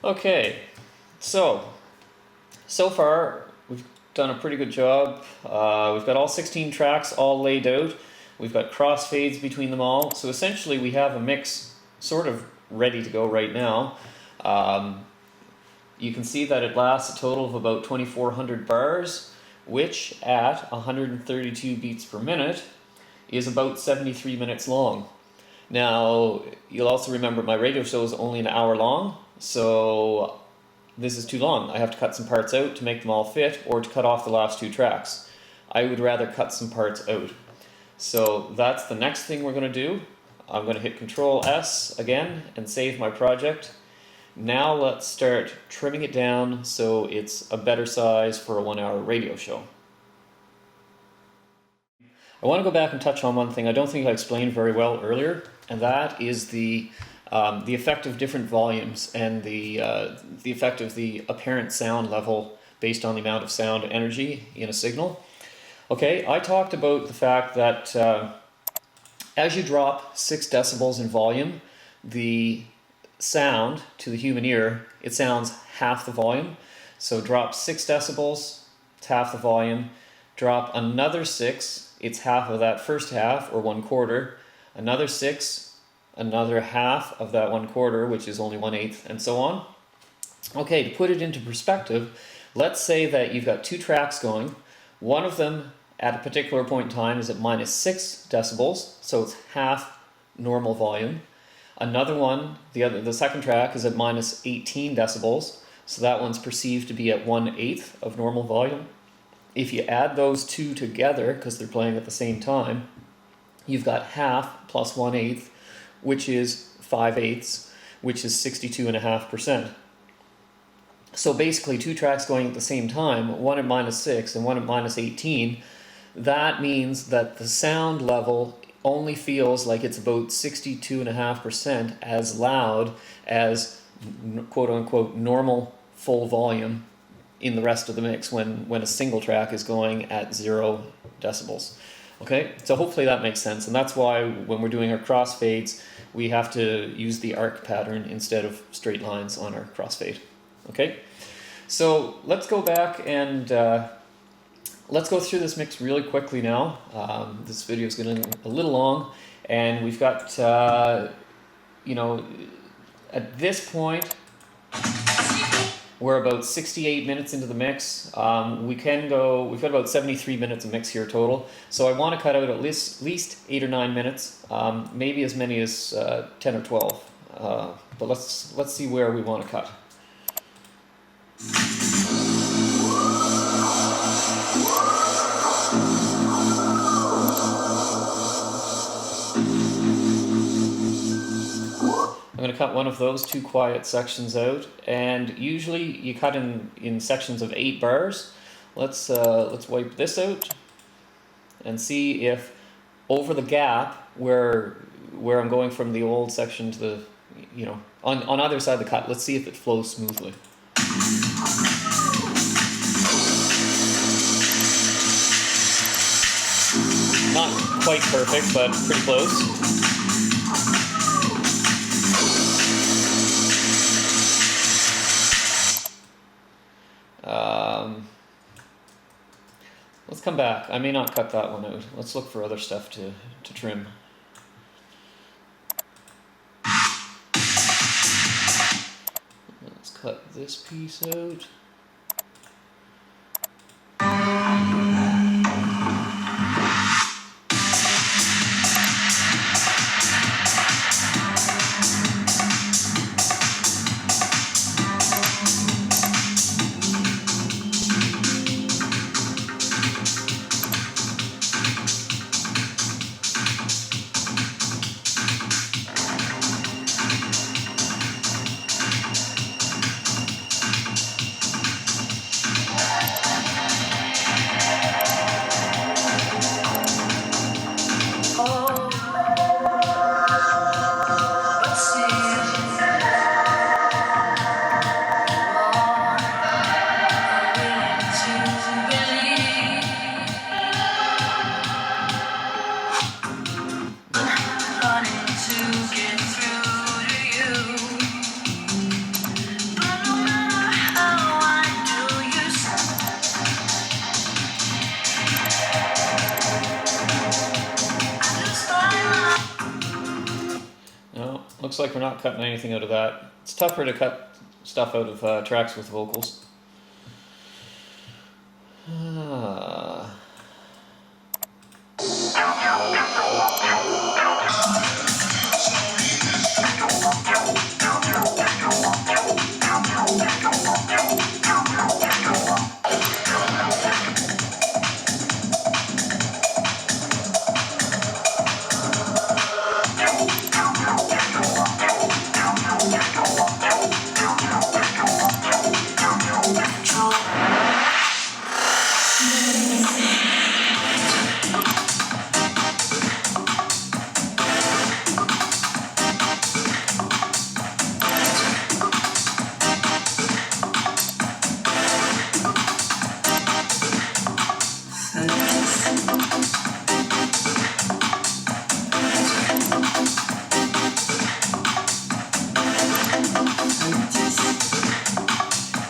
Okay, so far we've done a pretty good job. We've got all 16 tracks all laid out. We've got crossfades between them all. So essentially we have a mix sort of ready to go right now. You can see that it lasts a total of about 2,400 bars, which at 132 beats per minute is about 73 minutes long. Now, you'll also remember my radio show is only an hour long, so this is too long. I have to cut some parts out to make them all fit, or to cut off the last 2 tracks. I would rather cut some parts out. So that's the next thing we're going to do. I'm going to hit Control S again and save my project. Now let's start trimming it down so it's a better size for a 1-hour radio show. I want to go back and touch on one thing I don't think I explained very well earlier, and that is the effect of different volumes and the effect of the apparent sound level based on the amount of sound energy in a signal. Okay, I talked about the fact that as you drop 6 decibels in volume, the sound to the human ear, it sounds half the volume. So drop 6 decibels, it's half the volume. Drop another 6, it's half of that first half, or 1/4. Another 6, another half of that 1/4, which is only 1/8, and so on. Okay, to put it into perspective, let's say that you've got 2 tracks going. One of them at a particular point in time is at -6 decibels, so it's half normal volume. Another one, the second track, is at -18 decibels, so that one's perceived to be at 1/8 of normal volume. If you add those 2 together, because they're playing at the same time, you've got half plus 1/8, which is 5/8, which is 62.5%. So basically 2 tracks going at the same time, one at -6 and one at -18, that means that the sound level only feels like it's about 62.5% as loud as quote-unquote normal full volume in the rest of the mix when a single track is going at 0 decibels. Okay, so hopefully that makes sense, and that's why when we're doing our crossfades, we have to use the arc pattern instead of straight lines on our crossfade. Okay, so let's go back and let's go through this mix really quickly now. This video is getting a little long, and we've got, at this point, we're about 68 minutes into the mix. We've got about 73 minutes of mix here total. So I want to cut out at least 8 or 9 minutes, maybe as many as 10 or 12. But let's see where we want to cut. I'm going to cut one of those 2 quiet sections out, and usually you cut in sections of 8 bars. Let's wipe this out and see if over the gap where I'm going from the old section to the, on either side of the cut, let's see if it flows smoothly. Not quite perfect, but pretty close. Let's come back. I may not cut that one out. Let's look for other stuff to trim. Let's cut this piece out. looks like we're not cutting anything out of that. It's tougher to cut stuff out of tracks with vocals.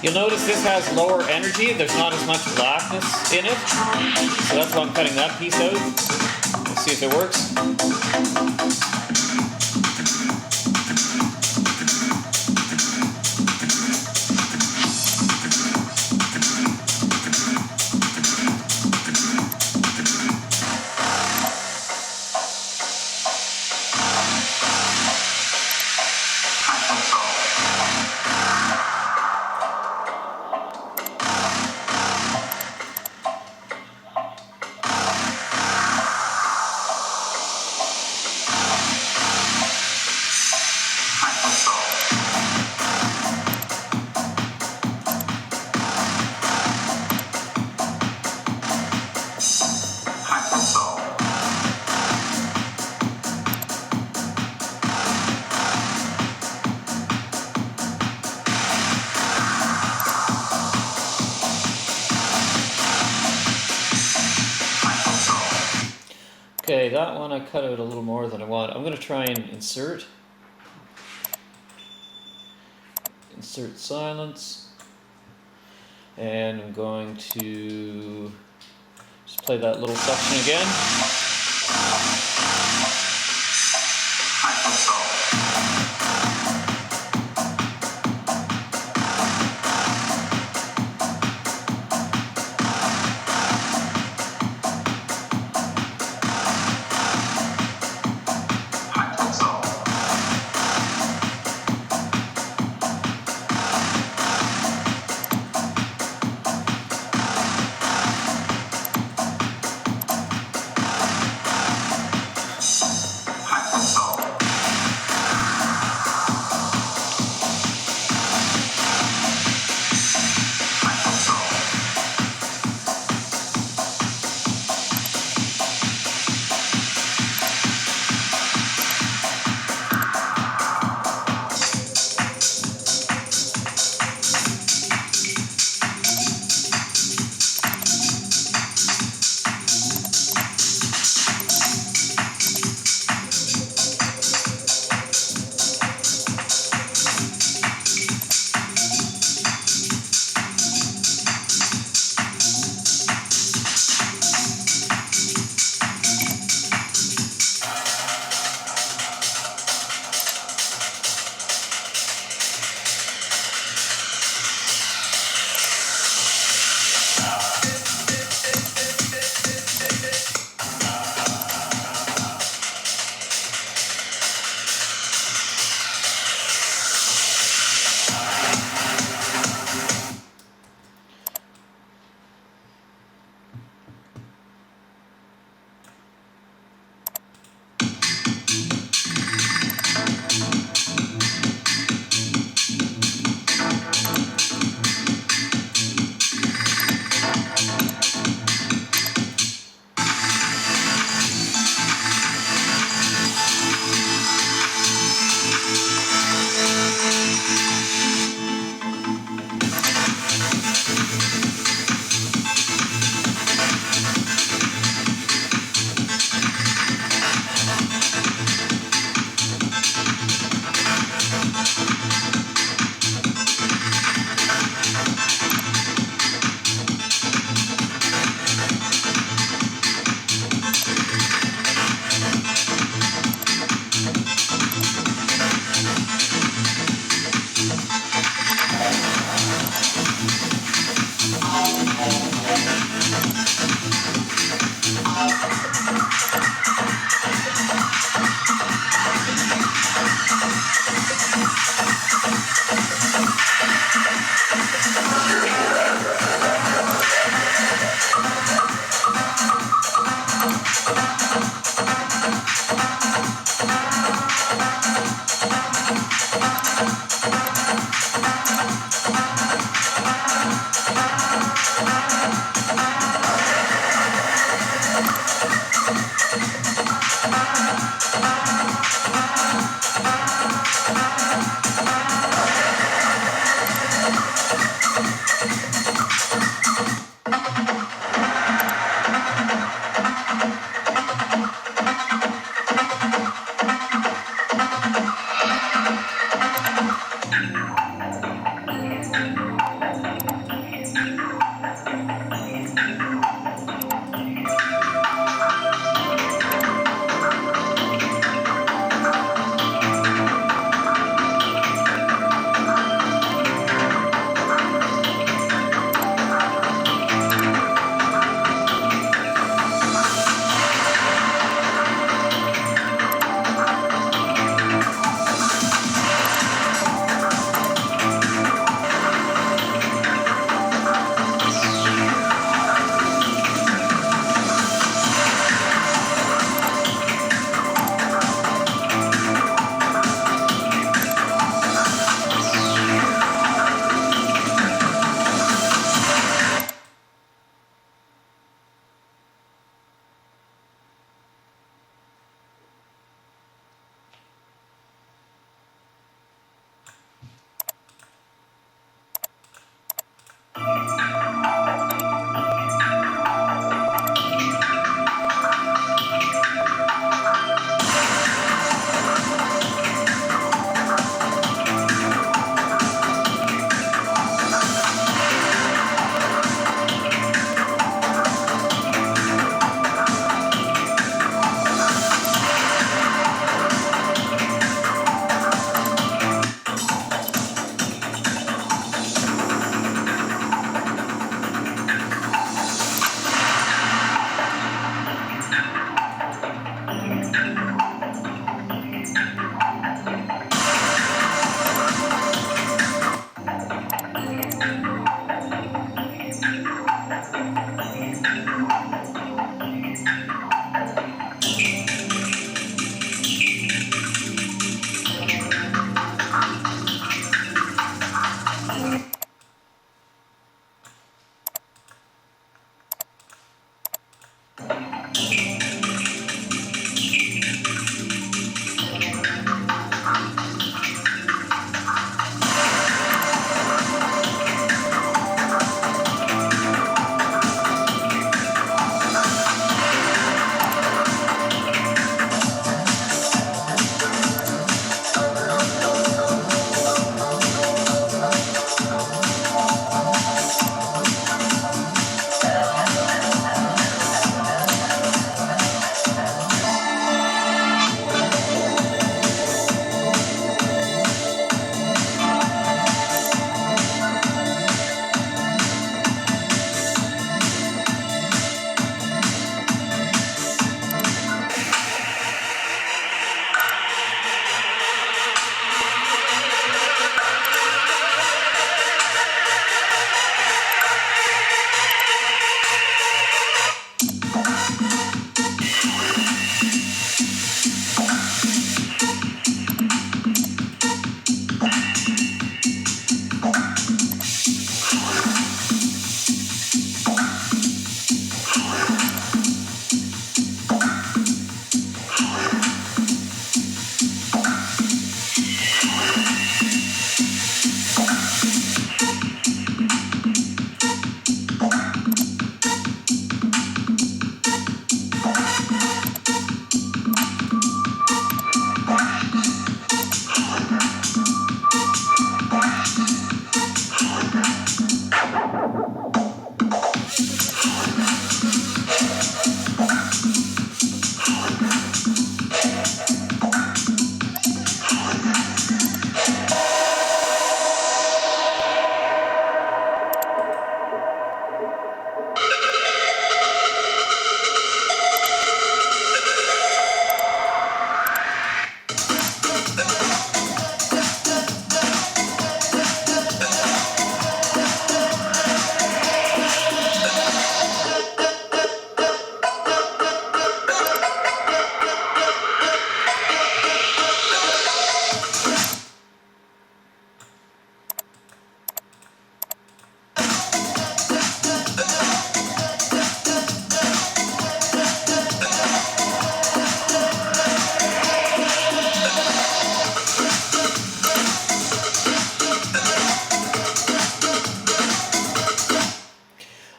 You'll notice this has lower energy, there's not as much blackness in it, so that's why I'm cutting that piece out. Let's see if it works. Okay, that one I cut out a little more than I want. I'm going to try and insert silence, and I'm going to just play that little section again.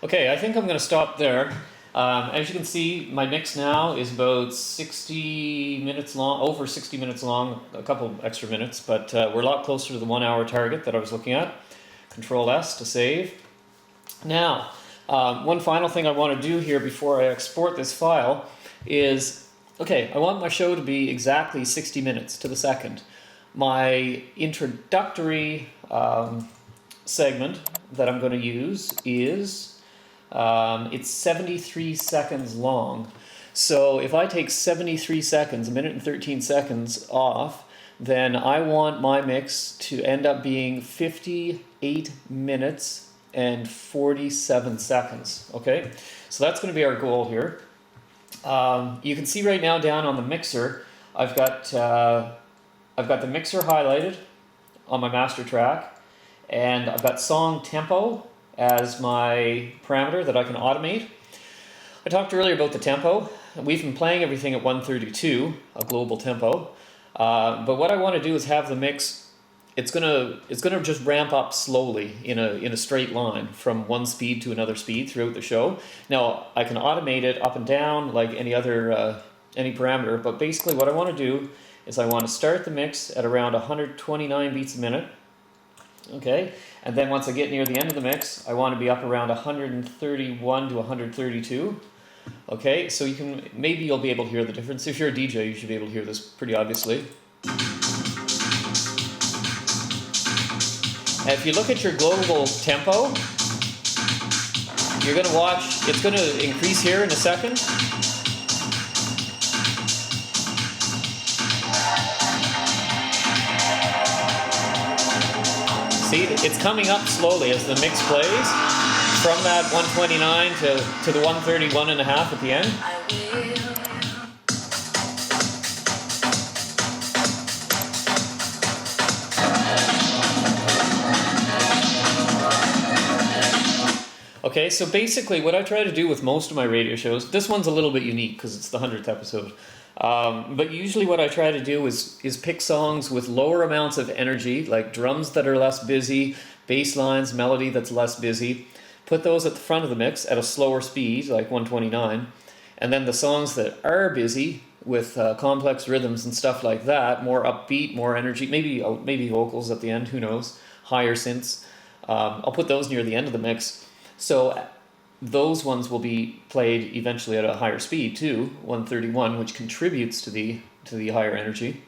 Okay, I think I'm going to stop there. As you can see, my mix now is about 60 minutes long, over 60 minutes long, a couple extra minutes, but we're a lot closer to the 1 hour target that I was looking at. Control S to save. Now, one final thing I want to do here before I export this file is, okay, I want my show to be exactly 60 minutes to the second. My introductory segment that I'm going to use is, it's 73 seconds long. So if I take 73 seconds, a minute and 13 seconds off, then I want my mix to end up being 58 minutes and 47 seconds, okay? So that's going to be our goal here. You can see right now down on the mixer, I've got the mixer highlighted on my master track, and I've got song tempo as my parameter that I can automate. I talked earlier about the tempo. We've been playing everything at 132, a global tempo. But what I want to do is have the mix, it's gonna just ramp up slowly in a straight line from one speed to another speed throughout the show. Now I can automate it up and down like any other any parameter, but basically what I want to do is I want to start the mix at around 129 beats a minute. Okay, and then once I get near the end of the mix, I want to be up around 131 to 132. Okay, so maybe you'll be able to hear the difference. If you're a DJ, you should be able to hear this pretty obviously. And if you look at your global tempo, you're going to watch, it's going to increase here in a second. See, it's coming up slowly as the mix plays. From that 129 to the 131.5 at the end. Okay, so basically what I try to do with most of my radio shows, this one's a little bit unique because it's the 100th episode, but usually what I try to do is pick songs with lower amounts of energy, like drums that are less busy, bass lines, melody that's less busy. Put those at the front of the mix at a slower speed, like 129, and then the songs that are busy with complex rhythms and stuff like that, more upbeat, more energy, maybe vocals at the end, who knows, higher synths. I'll put those near the end of the mix. So those ones will be played eventually at a higher speed too, 131, which contributes to the higher energy.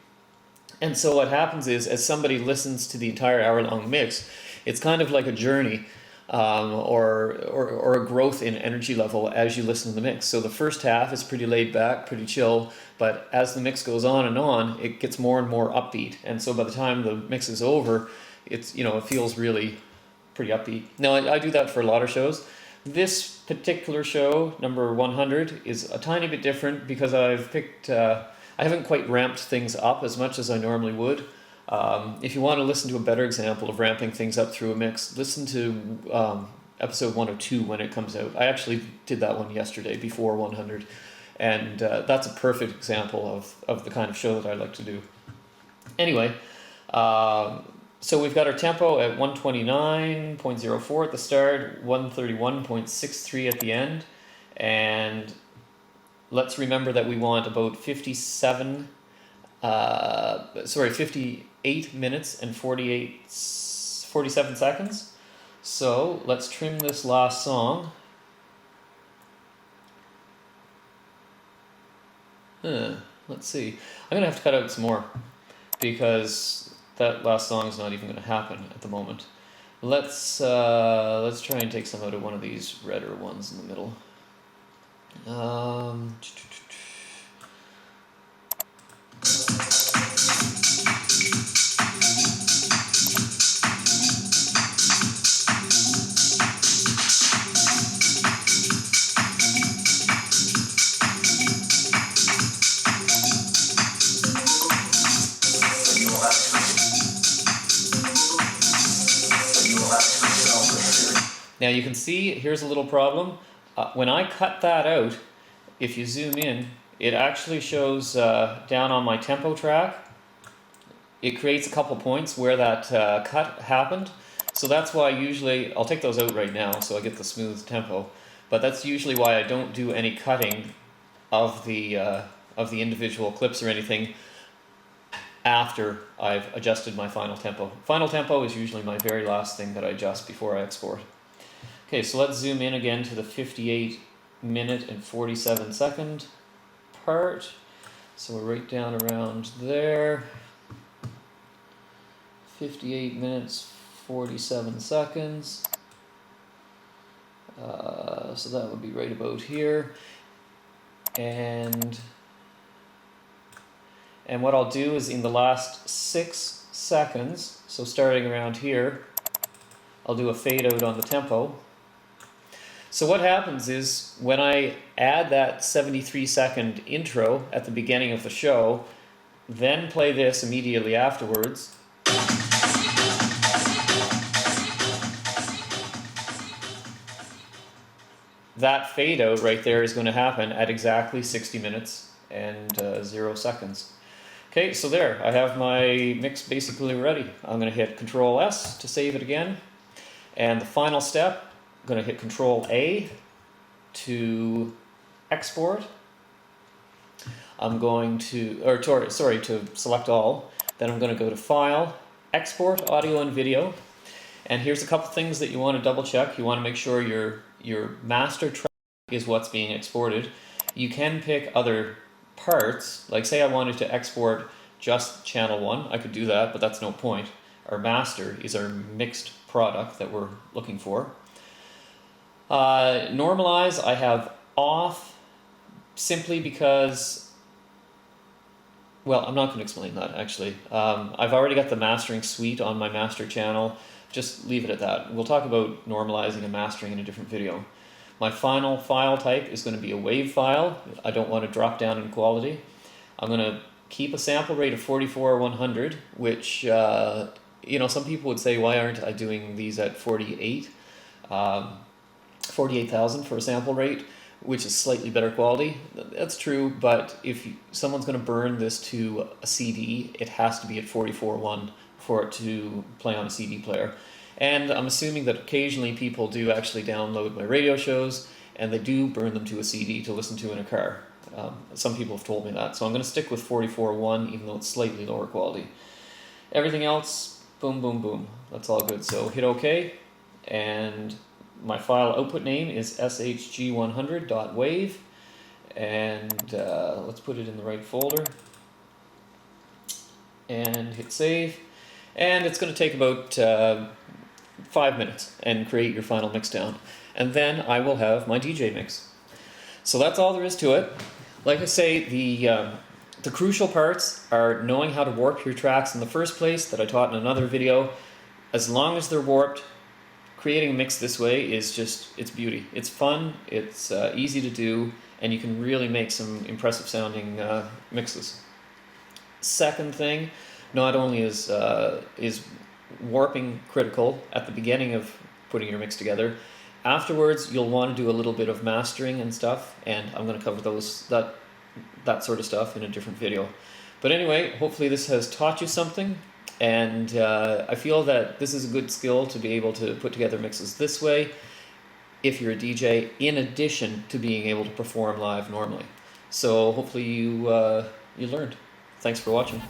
And so what happens is, as somebody listens to the entire hour-long mix, it's kind of like a journey. Or a growth in energy level as you listen to the mix. So the first half is pretty laid back, pretty chill, but as the mix goes on, it gets more and more upbeat. And so by the time the mix is over, it feels really pretty upbeat. Now I do that for a lot of shows. This particular show, number 100, is a tiny bit different because I've picked, I haven't quite ramped things up as much as I normally would. If you want to listen to a better example of ramping things up through a mix, listen to episode 102 when it comes out. I actually did that one yesterday before 100, and that's a perfect example of the kind of show that I like to do. Anyway, so we've got our tempo at 129.04 at the start, 131.63 at the end, and let's remember that we want about 58 minutes and 47 seconds. So let's trim this last song. Let's see. I'm going to have to cut out some more because that last song is not even going to happen at the moment. Let's try and take some out of one of these redder ones in the middle. Now you can see, here's a little problem. When I cut that out, if you zoom in, it actually shows down on my tempo track. It creates a couple points where that cut happened. So that's why usually, I'll take those out right now so I get the smooth tempo. But that's usually why I don't do any cutting of the individual clips or anything after I've adjusted my final tempo. Final tempo is usually my very last thing that I adjust before I export. Okay, so let's zoom in again to the 58-minute and 47-second part. So we're right down around there. 58 minutes, 47 seconds. So that would be right about here. And what I'll do is in the last 6 seconds, so starting around here, I'll do a fade out on the tempo. So what happens is when I add that 73-second intro at the beginning of the show, then play this immediately afterwards, that fade out right there is going to happen at exactly 60 minutes and 0 seconds. Okay, so there, I have my mix basically ready. I'm going to hit Control S to save it again. And the final step, I'm going to hit Control A to export. I'm going to, to select all. Then I'm going to go to File, Export Audio and Video. And here's a couple things that you want to double check. You want to make sure your master track is what's being exported. You can pick other parts, like say I wanted to export just channel 1, I could do that, but that's no point. Our master is our mixed product that we're looking for. Normalize I have off simply because, well, I'm not going to explain that actually. I've already got the mastering suite on my master channel. Just leave it at that. We'll talk about normalizing and mastering in a different video. My final file type is going to be a WAV file. I don't want to drop down in quality. I'm going to keep a sample rate of 44/100, which, you know, some people would say, why aren't I doing these at 48,000 for a sample rate, which is slightly better quality. That's true, but if someone's going to burn this to a CD, it has to be at 44/1 for it to play on a CD player. And I'm assuming that occasionally people do actually download my radio shows and they do burn them to a CD to listen to in a car. Some people have told me that. So I'm going to stick with 44/1 even though it's slightly lower quality. Everything else, boom, boom, boom. That's all good. So hit OK. And my file output name is shg100.wave. And let's put it in the right folder. And hit save. And it's going to take about 5 minutes and create your final mix down. And then I will have my DJ mix. So that's all there is to it. Like I say, the crucial parts are knowing how to warp your tracks in the first place that I taught in another video. As long as they're warped, creating a mix this way is just, it's beauty. It's fun, it's easy to do, and you can really make some impressive sounding mixes. Second thing, not only is warping critical at the beginning of putting your mix together, afterwards you'll want to do a little bit of mastering and stuff, and I'm going to cover that sort of stuff in a different video. But anyway, hopefully this has taught you something, and I feel that this is a good skill to be able to put together mixes this way if you're a DJ, in addition to being able to perform live normally. So hopefully you learned. Thanks for watching.